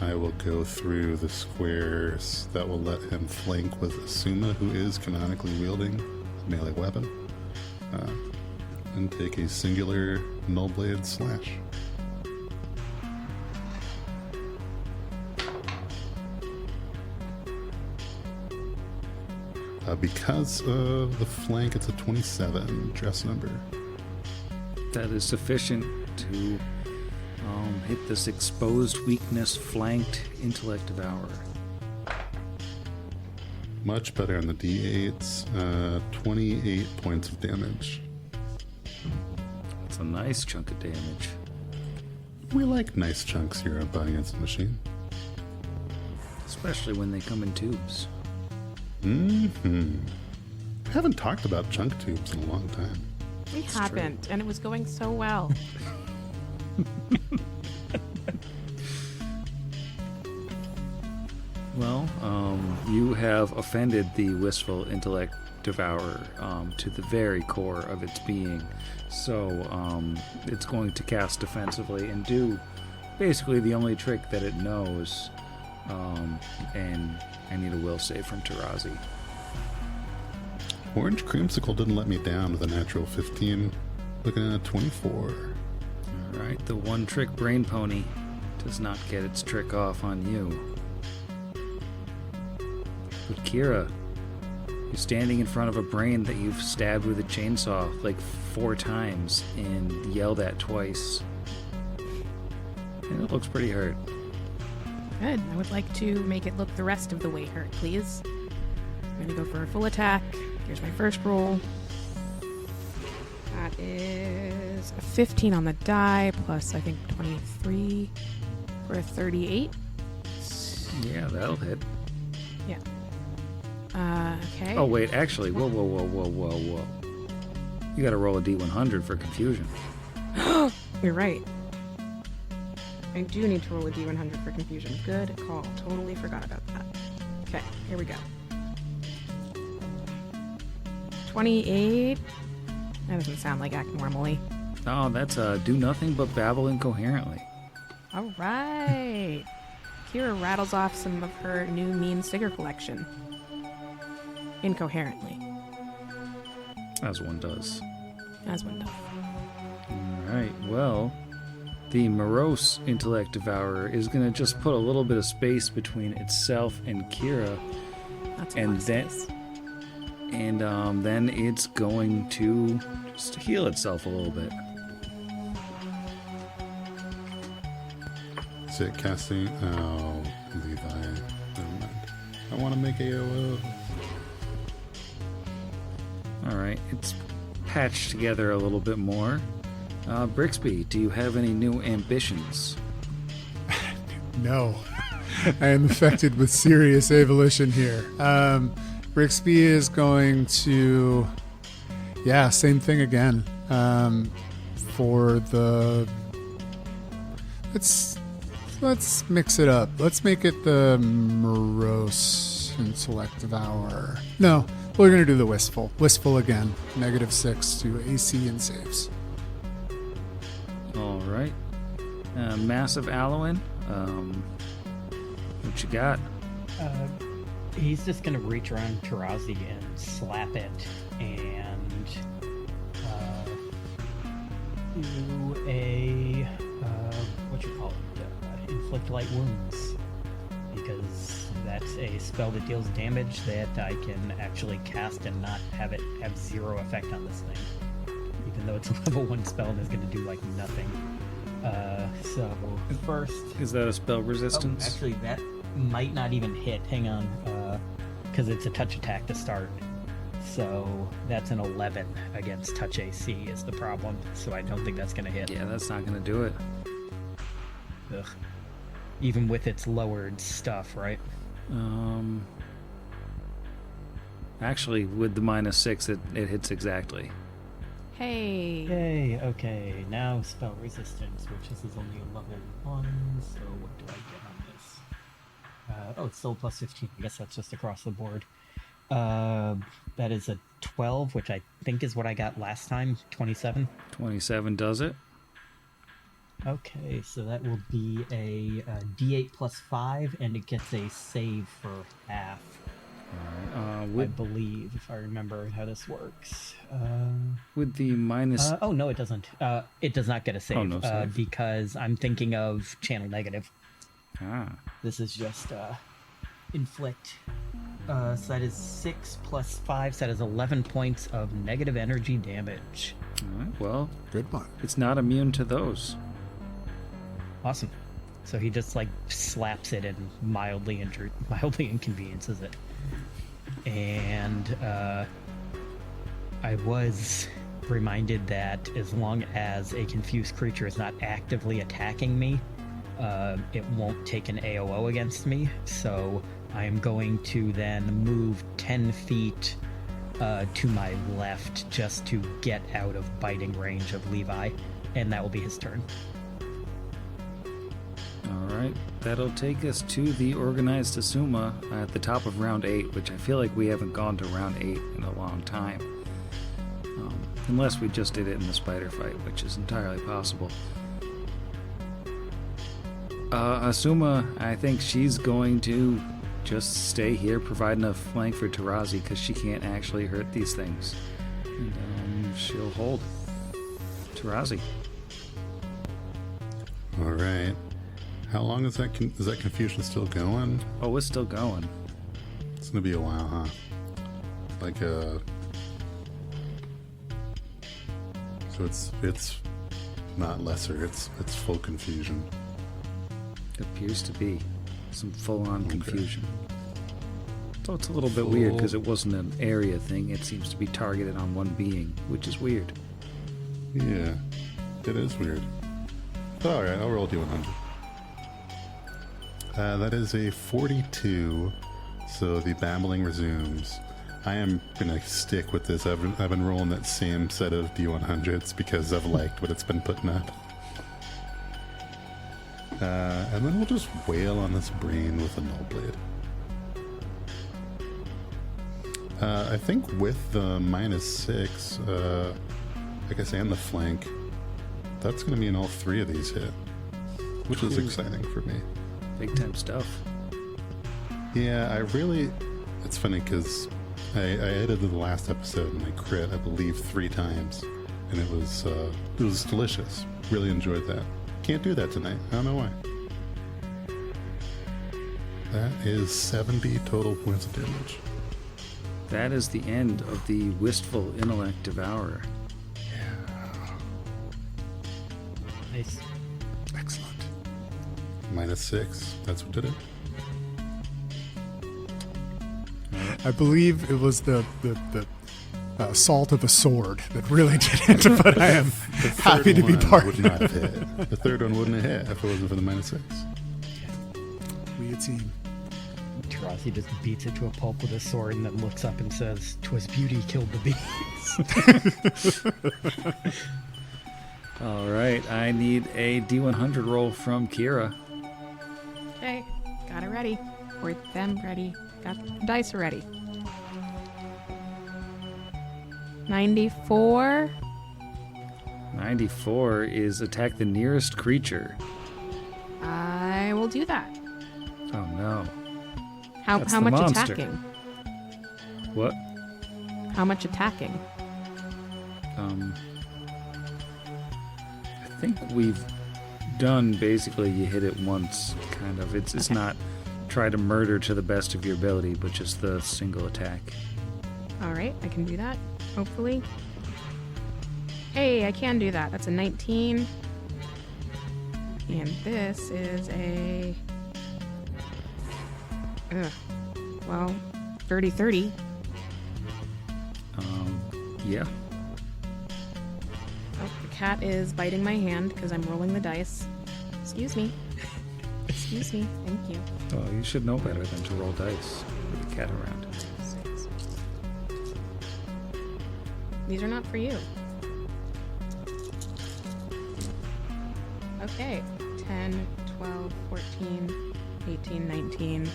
I will go through the squares that will let him flank with Asuma, who is canonically wielding a melee weapon, and take a singular null blade slash. Because of the flank, it's a 27 dress number. That is sufficient to hit this exposed weakness flanked intellect devourer. Much better on the d8s. 28 points of damage. It's a nice chunk of damage. We like nice chunks here on Body Against the Machine. Especially when they come in tubes. Mm-hmm. Haven't talked about chunk tubes in a long time. We haven't, and it was going so well. Well, you have offended the wistful intellect devourer to the very core of its being. So it's going to cast defensively and do basically the only trick that it knows. And I need a will save from Tarazi. Orange Creamsicle didn't let me down with a natural 15. Looking at a 24. Alright, the one trick brain pony does not get its trick off on you. But Kira, you're standing in front of a brain that you've stabbed with a chainsaw like 4 times and yelled at twice. And it looks pretty hurt. Good. I would like to make it look the rest of the way hurt, please. I'm going to go for a full attack. Here's my first roll. That is a 15 on the die, plus I think 23 for a 38. Yeah, that'll hit. Yeah. Okay. Oh, wait, actually, whoa. You gotta roll a d100 for confusion. You're right. I do need to roll a d100 for confusion. Good call. Totally forgot about that. Okay, here we go. 28. That doesn't sound like act normally. Oh, that's do nothing but babble incoherently. All right. Kira rattles off some of her new mean sticker collection. Incoherently. As one does. As one does. Alright, well, the morose intellect devourer is going to just put a little bit of space between itself and Kira. That's a And lot of then- space. And then it's going to just heal itself a little bit. Is it casting? Oh, Levi. Never mind. I want to make AOO. Alright, it's patched together a little bit more. Brixby, do you have any new ambitions? No. I am affected with serious avolition here. Brixby is going to... Yeah, same thing again. For the... Let's mix it up. Let's make it the morose intellect devourer. No, we're going to do the wistful. Wistful again. -6 to AC and saves. Alright. Massive Alloin, what you got? He's just gonna reach around Tarazi and slap it and do a inflict light wounds, because that's a spell that deals damage that I can actually cast and not have it have 0 effect on this thing, even though it's a level 1 spell and is gonna do like nothing. So first, Is that a spell resistance? actually, that might not even hit. Hang on, because it's a touch attack to start. So that's an 11 against touch AC is the problem. So I don't think that's gonna hit. Yeah, that's not going to do it. Ugh. Even with its lowered stuff, right? Actually, with the -6, it hits exactly. Hey. Yay, okay. Now spell resistance, which this is only a level 1, so what do I get on this? Oh, it's still plus 15. I guess that's just across the board. That is a 12, which I think is what I got last time. 27. 27 does it. Okay, so that will be a D8 plus 5, and it gets a save for half. I believe, if I remember how this works. With the minus... oh, no, it doesn't. It does not get a save, no save. because I'm thinking of channel negative. This is just inflict. So that is 6 plus 5, so that is 11 points of negative energy damage. All right, well, Good one. it's not immune to those. Awesome. So he just like slaps it and mildly inconveniences it. And I was reminded that as long as a confused creature is not actively attacking me, it won't take an AOO against me. So I am going to then move 10 feet to my left just to get out of biting range of Levi, and that will be his turn. All right, that'll take us to the organized Asuma at the top of round 8, which I feel like we haven't gone to round 8 in a long time. Unless we just did it in the spider fight, which is entirely possible. Asuma, I think she's going to just stay here, provide enough flank for Tarazi, because she can't actually hurt these things. And she'll hold. Tarazi. All right. How long is that? Is that confusion still going? Oh, it's still going. It's gonna be a while, huh? Like So it's not lesser. It's full confusion. It appears to be some full-on confusion. So it's a little bit weird because it wasn't an area thing. It seems to be targeted on one being, which is weird. Yeah, it is weird. All right, I'll roll D100. That is a 42, so the babbling resumes. I am gonna stick with this. I've been rolling that same set of D100s because I've liked what it's been putting up. And then we'll just wail on this brain with a null blade. I think with the -6, I guess, and the flank, that's going to mean all 3 of these hit, which is exciting for me. Big time stuff. Yeah, it's funny because I edited the last episode and I crit, I believe, 3 times, and it was delicious. Really enjoyed that. Can't do that tonight. I don't know why. That is 70 total points of damage. That is the end of the Wistful Intellect Devourer. Nice. Excellent. -6. That's what did it. I believe it was the salt of a sword that really did it, but I am happy to be part would of not it. have hit. The third one wouldn't have hit if it wasn't for the -6. We a team. Tarazi just beats it to a pulp with a sword and then looks up and says, "'Twas beauty killed the beast." All right, I need a D100 roll from Kira. Okay, got it ready. Or them ready. Got the dice ready. 94. 94 is attack the nearest creature. I will do that. Oh no. How That's how the much monster. attacking? What? How much attacking? I think we've done basically you hit it once, kind of. It's not try to murder to the best of your ability, but just the single attack. All right, I can do that. Hopefully. Hey, I can do that. That's a 19. And this is a... well, 30-30. Yeah. Oh, the cat is biting my hand because I'm rolling the dice. Excuse me. Excuse me. Thank you. Oh, you should know better than to roll dice with the cat around. These are not for you. Okay. 10, 12, 14, 18, 19.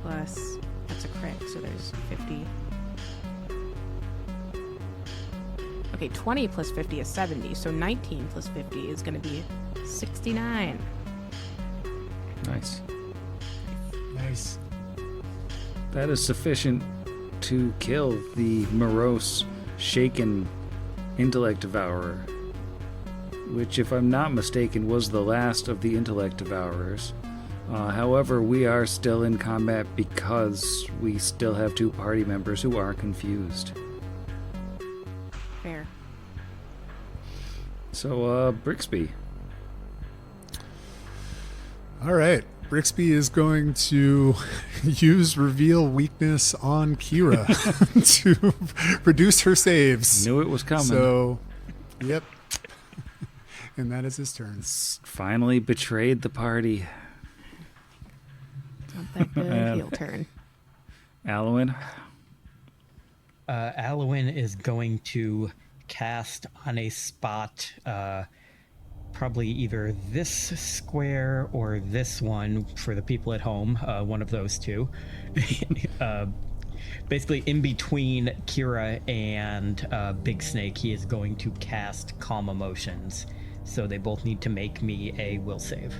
Plus, that's a crit, so there's 50. Okay, 20 plus 50 is 70, so 19 plus 50 is going to be 69. Nice. Nice. That is sufficient to kill the morose, shaken intellect devourer, which, if I'm not mistaken, was the last of the intellect devourers. However, we are still in combat because we still have 2 party members who are confused. Fair. So, Brixby. All right. Brixby is going to use Reveal Weakness on Kira to reduce her saves. Knew it was coming. So, yep. And that is his turn. Finally betrayed the party. Not that good. Heel turn. Alwyn. Alwyn is going to cast on a spot, probably either this square or this one for the people at home, one of those two. Basically, in between Kira and Big Snake, he is going to cast Calm Emotions. So they both need to make me a will save.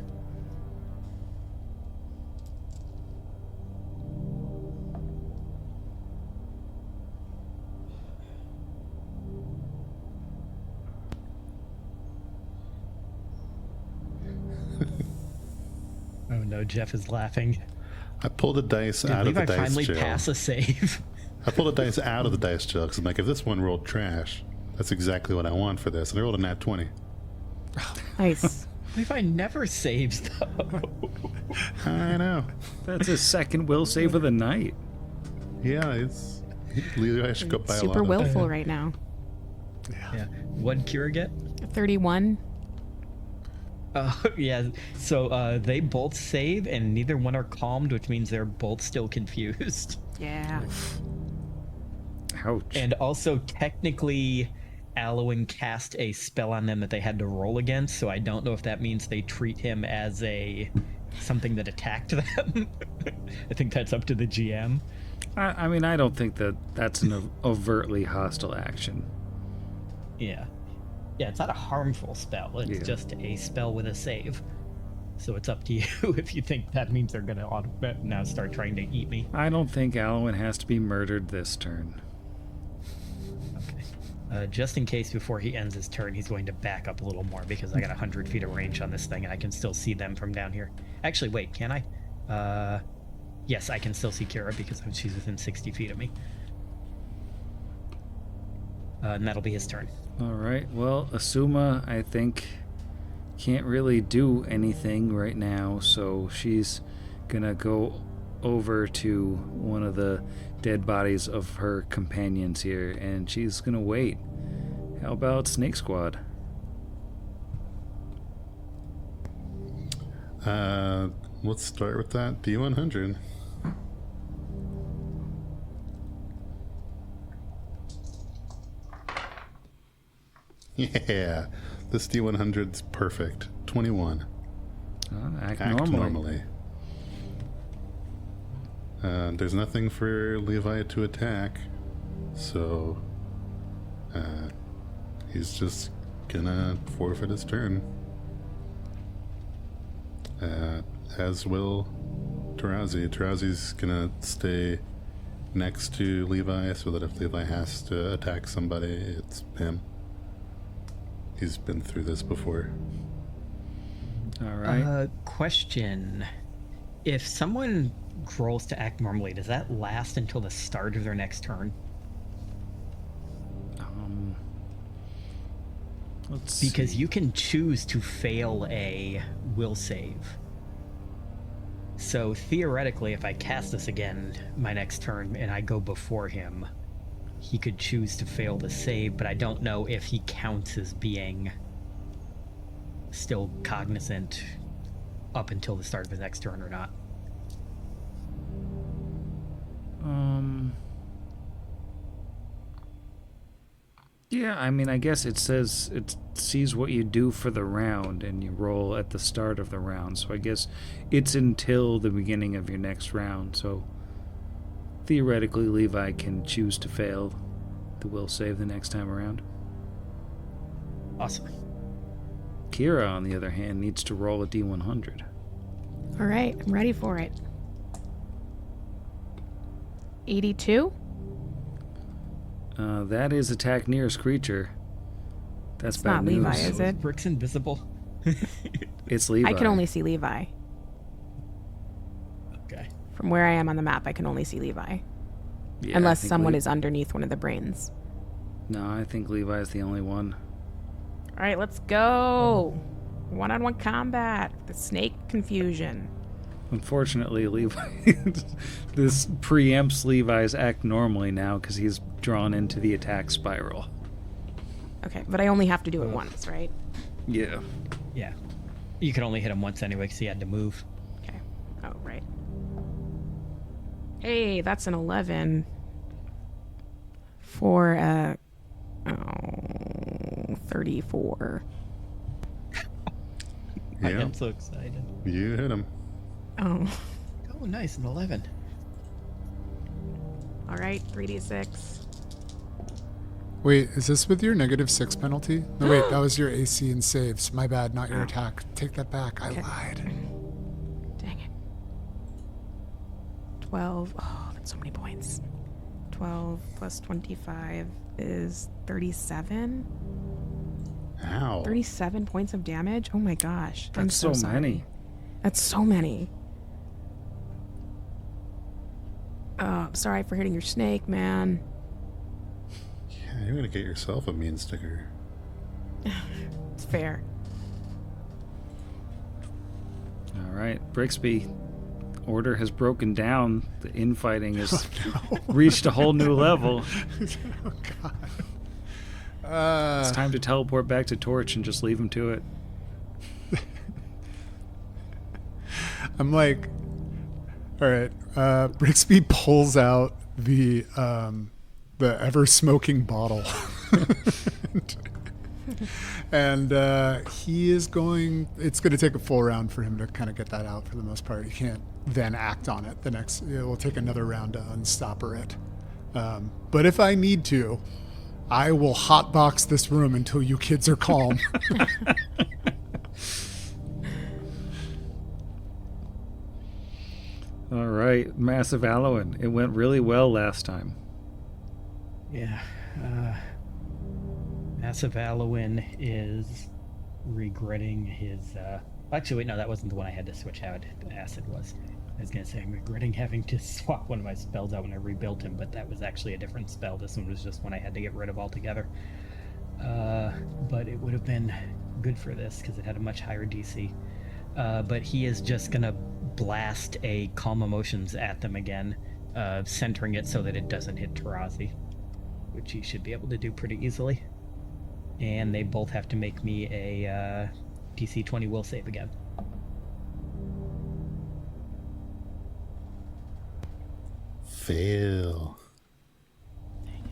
Oh no, Jeff is laughing. I pulled a dice Did out of the Levi dice finally jail. pass a save? I pulled a dice out of the dice jail because I'm like, if this one rolled trash, that's exactly what I want for this. And I rolled a nat 20. Nice. Levi never saves, though. I know. That's his second will save of the night. Yeah, it's... Levi should go buy a lot Super of willful right now. Yeah. What'd Kira get? 31. Yeah. So they both save, and neither one are calmed, which means they're both still confused. Yeah. Ouch. And also, technically, Alwyn cast a spell on them that they had to roll against, so I don't know if that means they treat him as something that attacked them. I think that's up to the GM. I mean, I don't think that's an overtly hostile action. Yeah. Yeah, it's not a harmful spell. It's just a spell with a save. So it's up to you if you think that means they're going to now start trying to eat me. I don't think Alwyn has to be murdered this turn. Okay. Just in case before he ends his turn, he's going to back up a little more because I got 100 feet of range on this thing and I can still see them from down here. Actually, wait, can I? Yes, I can still see Kira because she's within 60 feet of me. And that'll be his turn. All right. Well, Asuma, I think, can't really do anything right now, so she's gonna go over to one of the dead bodies of her companions here, and she's gonna wait. How about Snake Squad? Let's start with that D100. Yeah, this D100's perfect. 21. Act Act normally. There's nothing for Levi to attack, so he's just gonna forfeit his turn. As will Tarazi. Tarazi's gonna stay next to Levi so that if Levi has to attack somebody, it's him. He's been through this before. All right. Question. If someone rolls to act normally, does that last until the start of their next turn? Let's Because see. you can choose to fail a will save. So theoretically, if I cast this again my next turn and I go before him, he could choose to fail the save, but I don't know if he counts as being still cognizant up until the start of his next turn or not. Yeah, I mean, I guess it says it sees what you do for the round and you roll at the start of the round. So I guess it's until the beginning of your next round. So theoretically, Levi can choose to fail the will save the next time around. Awesome. Kira, on the other hand, needs to roll a D100. All right, I'm ready for it. 82? That is attack nearest creature. That's It's bad not news. Levi, is it? Brick's invisible. It's Levi. I can only see Levi. Okay. From where I am on the map, I can only see Levi. Yeah, I Unless think someone is underneath one of the brains. No, I think Levi is the only one. All right, let's go. One-on-one combat. The snake confusion. Unfortunately, Levi, this preempts Levi's act normally now because he's drawn into the attack spiral. Okay, but I only have to do it once, right? Yeah. Yeah. You could only hit him once anyway because he had to move. Okay. Oh, right. Hey, that's an 11. For, 34. I Yeah, am so excited. you hit him. Oh. Oh, nice. An 11. All right, 3d6. Wait, is this with your -6 penalty? No, wait, that was your AC and saves. My bad, not your attack. Take that back. I Okay. lied. Dang it. 12. Oh, that's so many points. 12 plus 25 is 37. Ow. 37 points of damage? Oh my gosh. I'm That's so so sorry. many. That's so many. Sorry for hitting your snake, man. Yeah, you're gonna get yourself a mean sticker. It's fair. All right, Brixby. Order has broken down. The infighting has reached a whole new level. Oh, God. It's time to teleport back to Torch and just leave him to it. I'm like, all right. Brixby pulls out the ever smoking bottle, and he is going. It's going to take a full round for him to kind of get that out. For the most part, he can't then act on it. It will take another round to unstopper it. But if I need to, I will hotbox this room until you kids are calm. All right, Massive Allowan. It went really well last time. Yeah. Massive Allowan is regretting his... Actually, wait, no, that wasn't the one I had to switch out. Acid was. I was going to say, I'm regretting having to swap one of my spells out when I rebuilt him, but that was actually a different spell. This one was just one I had to get rid of altogether. But it would have been good for this, because it had a much higher DC. But he is just going to blast a Calm Emotions at them again, centering it so that it doesn't hit Tarazi, which he should be able to do pretty easily. And they both have to make me a DC 20 will save again. Fail.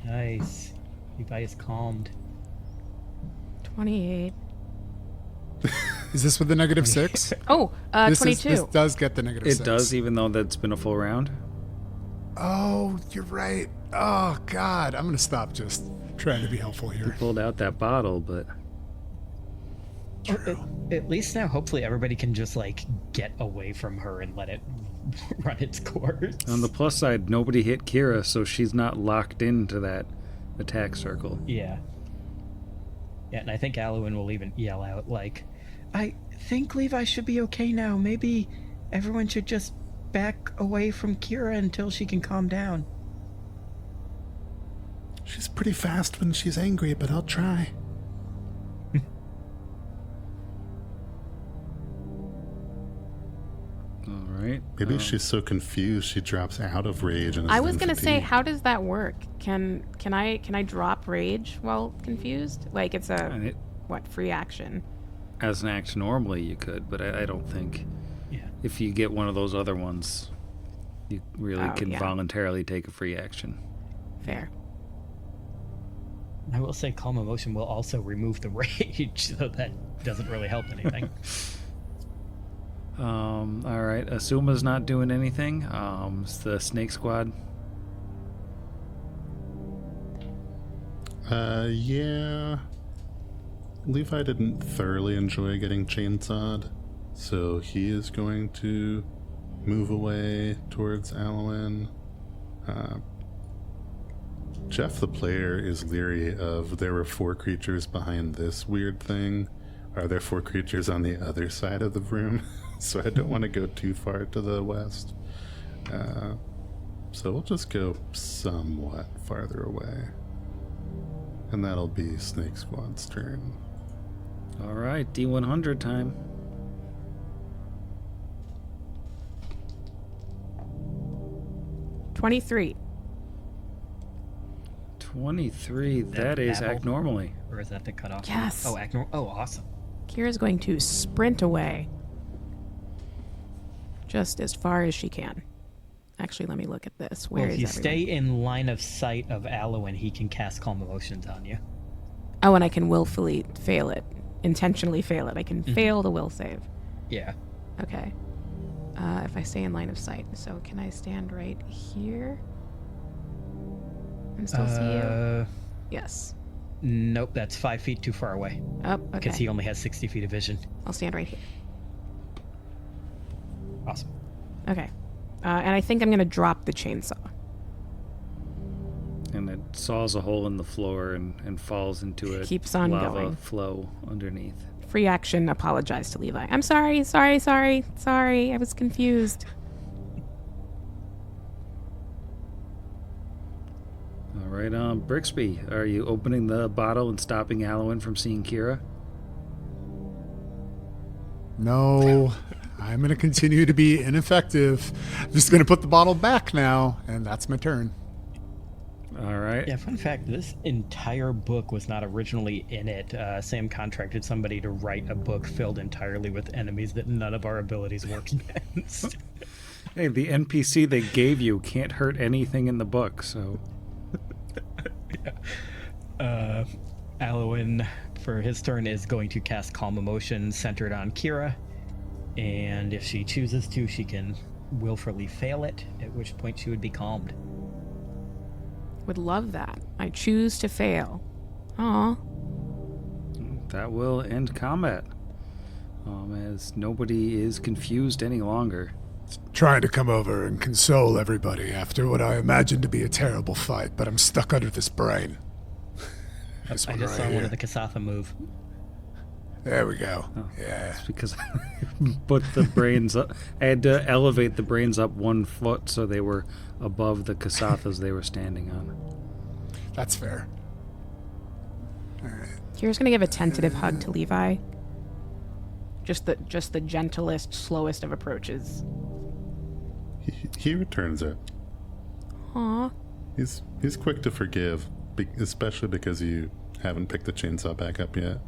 Nice. Levi is calmed. 28. Is this with the -6? Oh, This 22. does get the -6. It does, even though that's been a full round. Oh, you're right. Oh, God. I'm going to stop just trying to be helpful here. Pulled out that bottle, but At least now, hopefully, everybody can just like get away from her and let it run its course. on the plus side, nobody hit Kira, so she's not locked into that attack circle. Yeah. Yeah, and I think Alwyn will even yell out, like, I think Levi should be okay now. Maybe everyone should just back away from Kira until she can calm down. She's pretty fast when she's angry, but I'll try. Maybe she's so confused she drops out of rage and is I was then gonna say, fatigued. how does that work? Can I drop rage while confused? Like it's And a it, free action? as an action, normally you could, but I don't think Yeah. if you get one of those other ones, you really Oh, can yeah. voluntarily take a free action. Fair. I will say calm emotion will also remove the rage, so that doesn't really help anything. All right, Asuma's not doing anything. It's the Snake Squad. Yeah. Levi didn't thoroughly enjoy getting chainsawed, so he is going to move away towards Alwyn. Jeff, the player, is leery of there were 4 creatures behind this weird thing. Are there 4 creatures on the other side of the room? So I don't want to go too far to the west. So we'll just go somewhat farther away. And that'll be Snake Squad's turn. All right, D100 time. $23. 23. That is babble? act normally. Or is that the cutoff? Yes. Oh, act normal. Oh, awesome. Kira's going to sprint away. Just as far as she can. Actually, let me look at this. Where Well, is if you everyone? stay in line of sight of Alwyn, he can cast calm emotions on you. Oh, and I can willfully fail it. Intentionally fail it. I can fail the will save. Yeah. Okay. If I stay in line of sight. So can I stand right here? And still see you? Yes. Nope, that's 5 feet too far away. Oh, Because okay. he only has 60 feet of vision. I'll stand right here. Awesome. Okay. And I think I'm going to drop the chainsaw. And it saws a hole in the floor and falls into a Keeps on lava going. flow underneath. Free action, apologize to Levi. I'm sorry. I was confused. All right, Brixby, are you opening the bottle and stopping Alwyn from seeing Kira? No, I'm going to continue to be ineffective. I'm just going to put the bottle back now, and that's my turn. All right. Yeah, fun fact, this entire book was not originally in it. Sam contracted somebody to write a book filled entirely with enemies that none of our abilities work against. Hey, the NPC they gave you can't hurt anything in the book, so... Alwyn, for his turn, is going to cast Calm Emotion centered on Kira. And if she chooses to, she can willfully fail it, at which point she would be calmed. Would love that. I choose to fail. Aw. That will end combat. As nobody is confused any longer. Trying to come over and console everybody after what I imagined to be a terrible fight, but I'm stuck under this brain. This I one just right saw one here. of the Kasatha move. There we go. Yeah. It's because I put the brains up. I had to elevate the brains up 1 foot so they were above the Kasathas they were standing on. That's fair. Kira's gonna give a tentative hug to Levi. Just the gentlest, slowest of approaches. He returns it. Aw. He's quick to forgive, especially because you haven't picked the chainsaw back up yet.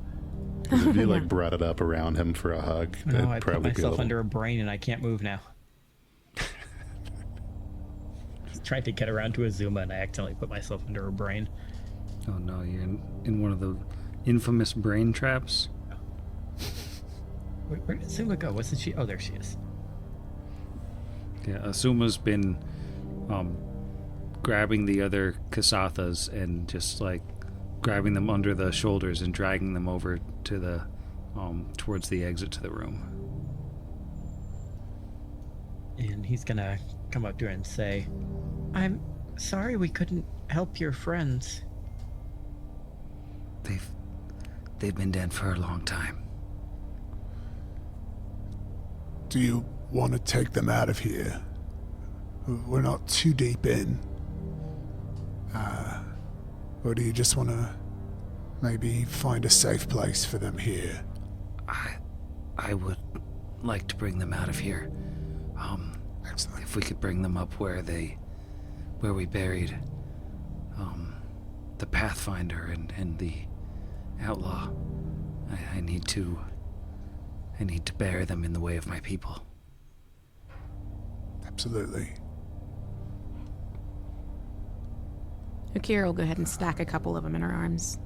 'Cause if you Yeah. brought it up around him for a hug, No, it'd I put probably be a myself little... under a brain and I can't move now. Just tried to get around to Azuma and I accidentally put myself under a brain. Oh no, you're in one of the infamous brain traps. Where did Azuma go? Wasn't she? Oh, there she is. Yeah, Asuma's been grabbing the other Kasathas and just like grabbing them under the shoulders and dragging them over to the towards the exit to the room. And he's gonna come up to her and say, I'm sorry we couldn't help your friends. They've been dead for a long time. Do you want to take them out of here? We're not too deep in. Or do you just want to maybe find a safe place for them here? I would like to bring them out of here. Excellent. if we could bring them up where we buried the Pathfinder and the outlaw, I need to bury them in the way of my people. Absolutely. Akira will go ahead and stack a couple of them in her arms,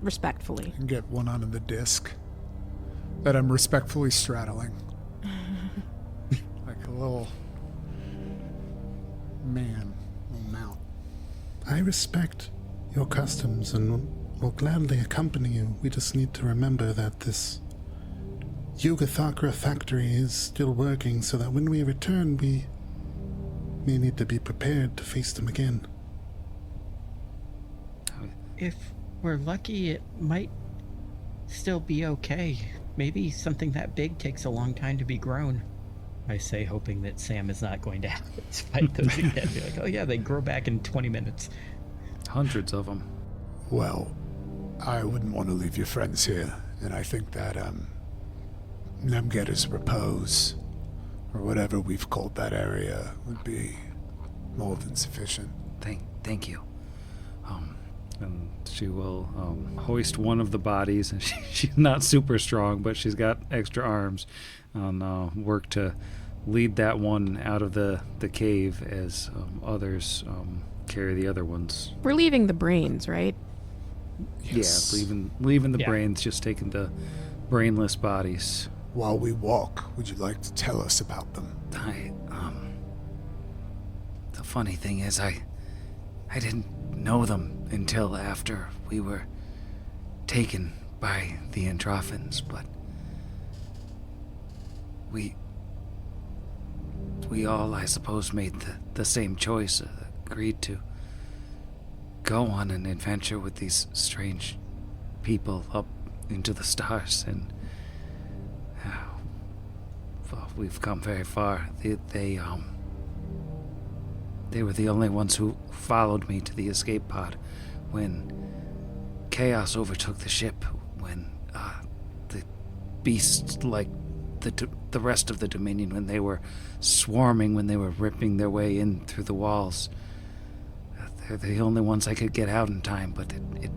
respectfully. And get one onto the disc that I'm respectfully straddling. Like a little man, little mount. I respect your customs and will gladly accompany you. We just need to remember that this Yugathakra factory is still working, so that when we return, we may need to be prepared to face them again. If we're lucky, it might still be okay. Maybe something that big takes a long time to be grown. I say, hoping that Sam is not going to have to fight those again. Be like, oh yeah, they grow back in 20 minutes. Hundreds of them. Well, I wouldn't want to leave your friends here, and I think that Nemgetter's repose, or whatever we've called that area, would be more than sufficient. Thank you. And she will hoist one of the bodies, and she's not super strong, but she's got extra arms, and work to lead that one out of the cave as others carry the other ones. We're leaving the brains, right? Yes. Yeah, leaving the Yeah. brains, just taking the brainless bodies. While we walk, would you like to tell us about them? The funny thing is, I didn't know them until after we were taken by the Entrophins, but we all, I suppose, made the same choice, agreed to go on an adventure with these strange people up into the stars, and well, we've come very far. They were the only ones who followed me to the escape pod when chaos overtook the ship, when the beasts, like the rest of the Dominion, when they were swarming, when they were ripping their way in through the walls. They're the only ones I could get out in time, but it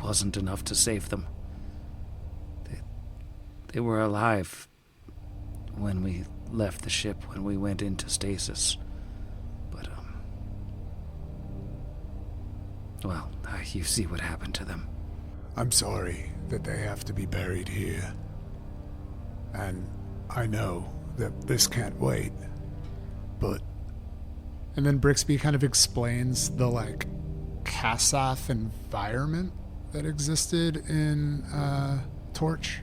wasn't enough to save them. They were alive when we left the ship, when we went into stasis. But, well, you see what happened to them. I'm sorry that they have to be buried here. And I know that this can't wait, but... And then Brixby kind of explains the, like, Kassath environment that existed in Torch,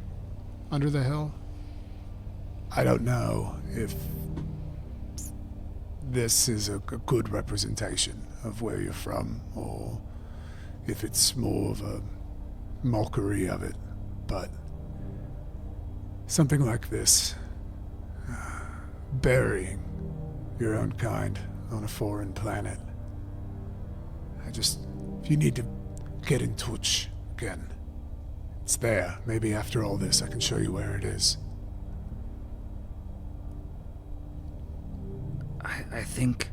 under the hill. I don't know if this is a good representation of where you're from, or if it's more of a mockery of it, but something like this, burying your own kind on a foreign planet. If you need to get in touch again, it's there. Maybe after all this I can show you where it is. I think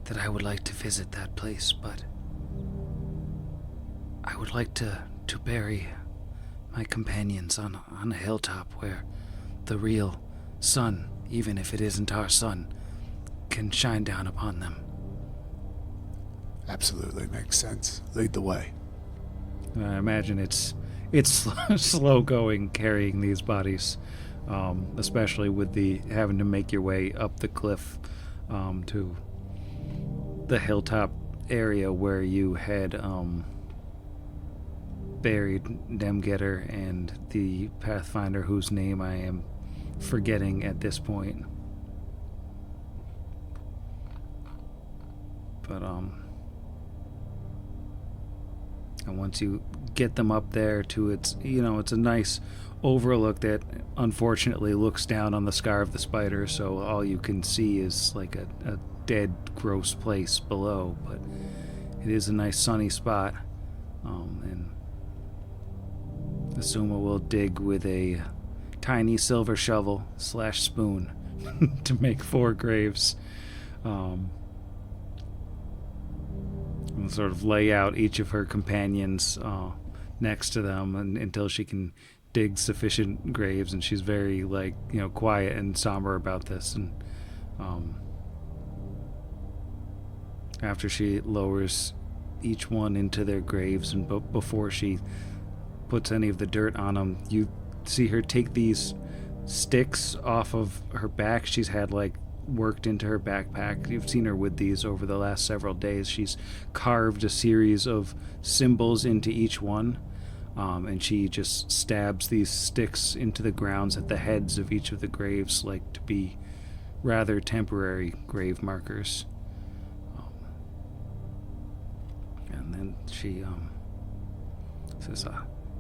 that I would like to visit that place, but I would like to bury my companions on a hilltop where the real sun, even if it isn't our sun, can shine down upon them. Absolutely makes sense. Lead the way. I imagine it's slow going carrying these bodies, especially with the having to make your way up the cliff to the hilltop area where you had buried Nemgetter and the Pathfinder, whose name I am forgetting at this point. But and once you get them up there to it's a nice overlook that unfortunately looks down on the Scar of the Spider, so all you can see is like a dead, gross place below, but it is a nice sunny spot. And Asuma will dig with a tiny silver shovel / spoon to make 4 graves. And sort of lay out each of her companions next to them until she can dig sufficient graves, and she's very quiet and somber about this. And after she lowers each one into their graves, and before she puts any of the dirt on them, you see her take these sticks off of her back. She's had worked into her backpack. You've seen her with these over the last several days. She's carved a series of symbols into each one, and she just stabs these sticks into the grounds at the heads of each of the graves, to be rather temporary grave markers. And then she says,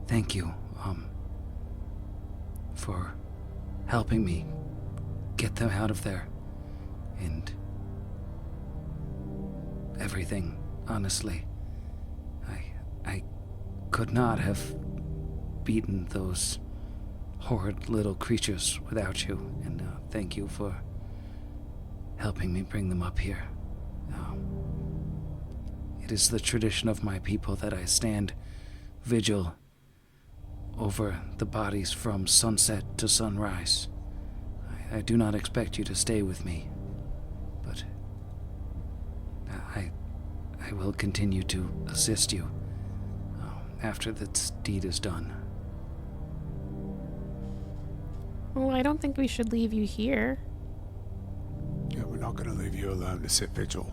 "Thank you for helping me get them out of there. And everything, honestly. I could not have beaten those horrid little creatures without you, and thank you for helping me bring them up here. It is the tradition of my people that I stand vigil over the bodies from sunset to sunrise. I do not expect you to stay with me, but I will continue to assist you after this deed is done." Well, I don't think we should leave you here. Yeah, we're not going to leave you alone to sit vigil.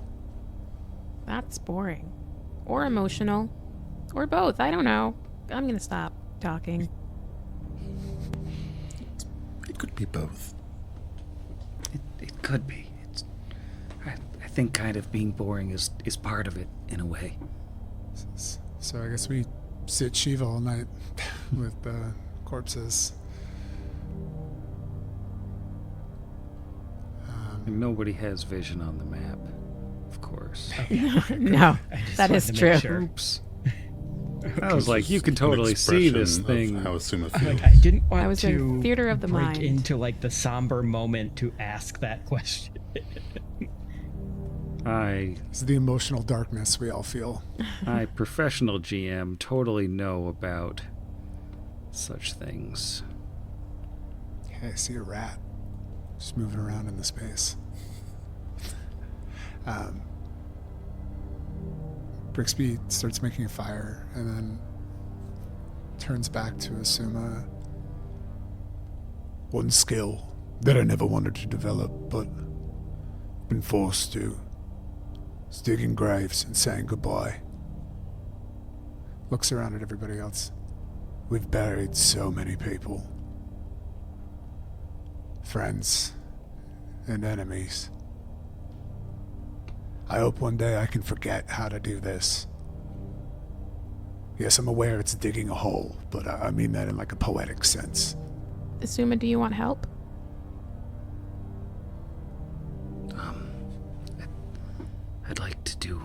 That's boring. Or emotional. Or both. I don't know. I'm going to stop talking. It could be both. It could be. I think kind of being boring is part of it, in a way. So I guess we sit Shiva all night with corpses. Nobody has vision on the map, of course. No, I just that wanted is to make true. sure. Oops. I was like, you can totally see this thing. How Asuma feels. I didn't want I was to in theater of the break mind. into the somber moment to ask that question. It's the emotional darkness we all feel. I, professional GM, totally know about such things. Hey, I see a rat just moving around in the space. Brixby starts making a fire and then turns back to Asuma. One skill that I never wanted to develop, but been forced to, is digging graves and saying goodbye. Looks around at everybody else. We've buried so many people. Friends and enemies. I hope one day I can forget how to do this. Yes, I'm aware it's digging a hole, but I mean that in a poetic sense. Asuma, do you want help? I'd like to do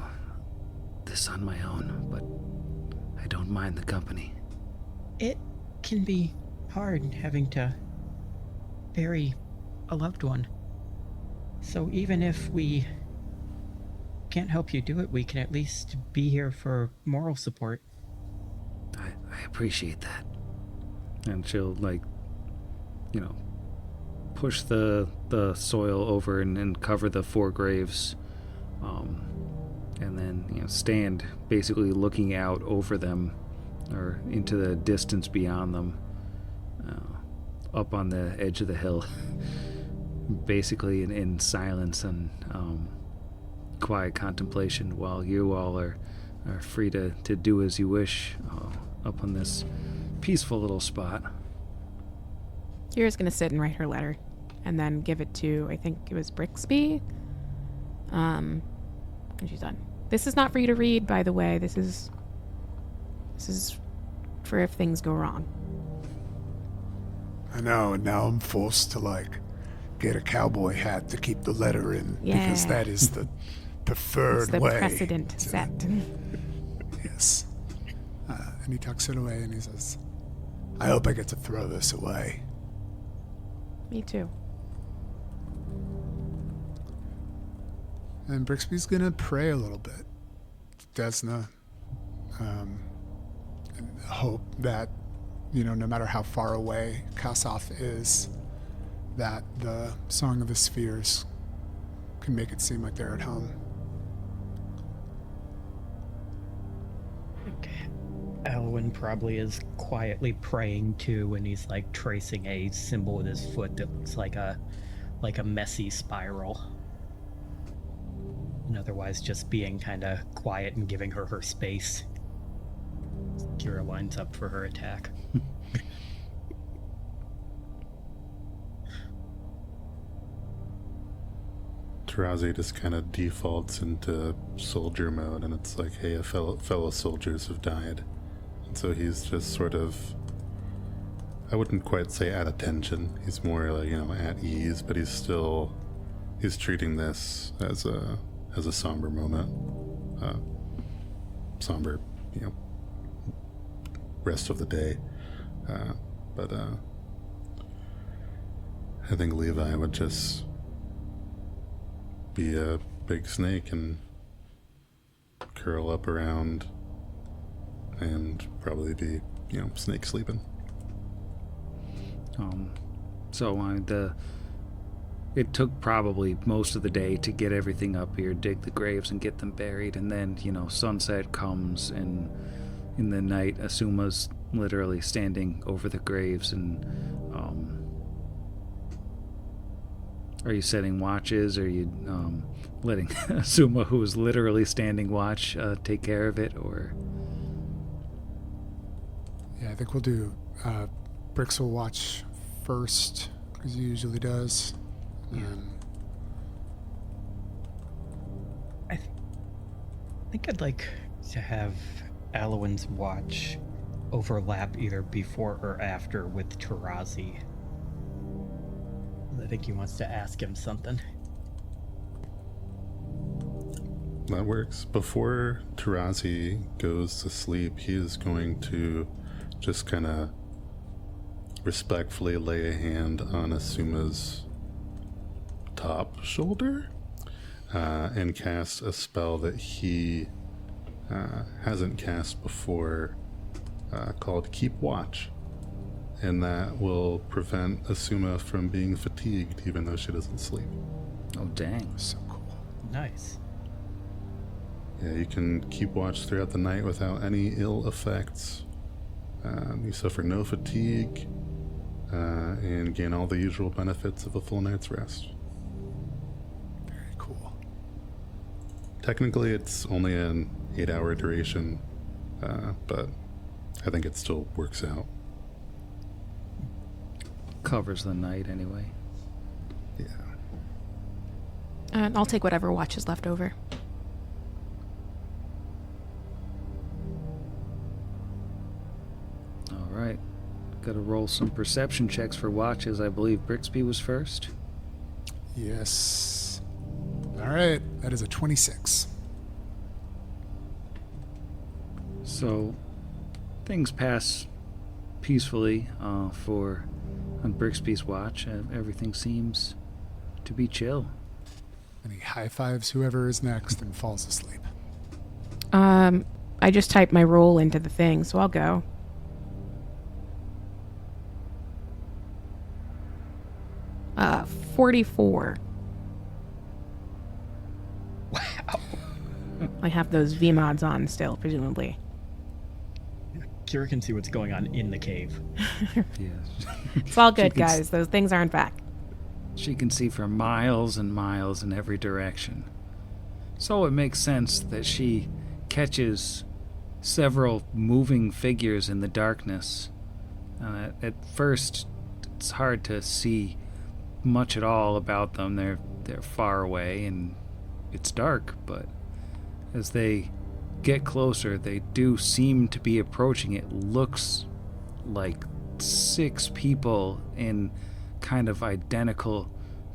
this on my own, but I don't mind the company. It can be hard having to bury a loved one. So even if we can't help you do it, we can at least be here for moral support. I appreciate that. And she'll, push the soil over and cover the 4 graves. And then, stand basically looking out over them or into the distance beyond them, up on the edge of the hill, basically in silence and quiet contemplation, while you all are free to do as you wish up on this peaceful little spot. Kira's going to sit and write her letter and then give it to, I think it was Brixby. And she's done. This is not for you to read, by the way. This is for if things go wrong. I know, and now I'm forced to get a cowboy hat to keep the letter in, because that is the preferred It's the way. precedent set. Yes. And he tucks it away and he says, I hope I get to throw this away. Me too. And Brixby's gonna pray a little bit. Desna. And hope that, no matter how far away Kassoth is, that the Song of the Spheres can make it seem like they're at home. Elwyn probably is quietly praying too, and he's like tracing a symbol with his foot that looks like a messy spiral. And otherwise just being kind of quiet and giving her space. Kira lines up for her attack. Tarazi just kind of defaults into soldier mode, and it's like, hey, fellow soldiers have died. And so he's just sort of, I wouldn't quite say at attention. He's more like, at ease, but he's treating this as a somber moment. Somber, rest of the day. But I think Levi would just be a big snake and curl up around and probably be, snake sleeping. It took probably most of the day to get everything up here, dig the graves and get them buried, and then, sunset comes, and in the night, Asuma's literally standing over the graves, and, are you setting watches? Are you, letting Asuma, who is literally standing watch, take care of it, or? Yeah, I think we'll do, Brix will watch first, because he usually does. I think I'd like to have Alwyn's watch overlap either before or after with Tarazi. I think he wants to ask him something. That works. Before Tarazi goes to sleep, he is going to just kind of respectfully lay a hand on Asuma's top shoulder and cast a spell that he hasn't cast before called Keep Watch. And that will prevent Asuma from being fatigued even though she doesn't sleep. Oh, dang. So cool. Nice. Yeah, you can keep watch throughout the night without any ill effects. You suffer no fatigue and gain all the usual benefits of a full night's rest. Very cool. Technically, it's only an 8-hour duration, but I think it still works out. Covers the night anyway. Yeah. I'll take whatever watch is left over. All right. Gotta roll some perception checks for watches. I believe Brixby was first. Yes. All right, that is a 26. So, things pass peacefully on Brixby's watch. Everything seems to be chill. And he high fives whoever is next and falls asleep. I just typed my roll into the thing, so I'll go. Uh, 44. Wow. I have those VMods on still, presumably. Kira can see what's going on in the cave. Yes. It's all good, She can guys. Those things aren't back. She can see for miles and miles in every direction. So it makes sense that she catches several moving figures in the darkness. At first, it's hard to see much at all about them. They're far away and it's dark, but as they get closer, they do seem to be approaching. It looks like 6 people in kind of identical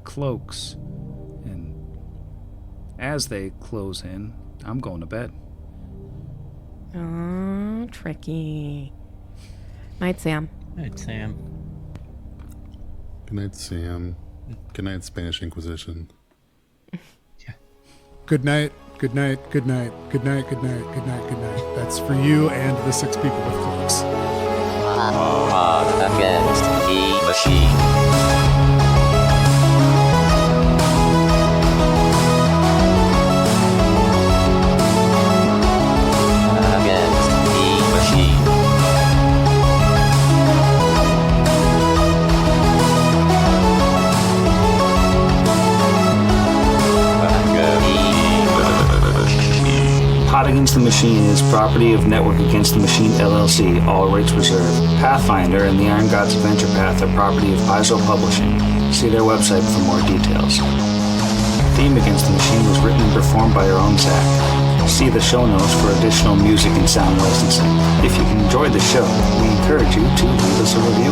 cloaks. And as they close in, I'm going to bed. Oh, tricky. Night, Sam. Night, Sam. Good night, Sam. Good night, Spanish Inquisition. Yeah. good night, good night, good night, good night, good night, good night, good night. That's for you and the 6 people with cloaks. Against the machine. Against the machine. Pot Against the Machine is property of Network Against the Machine LLC, all rights reserved. Pathfinder and the Iron Gods Adventure Path are property of Paizo Publishing. See their website for more details. Theme Against the Machine was written and performed by our own Zach. See the show notes for additional music and sound licensing. If you enjoyed the show, we encourage you to leave us a review.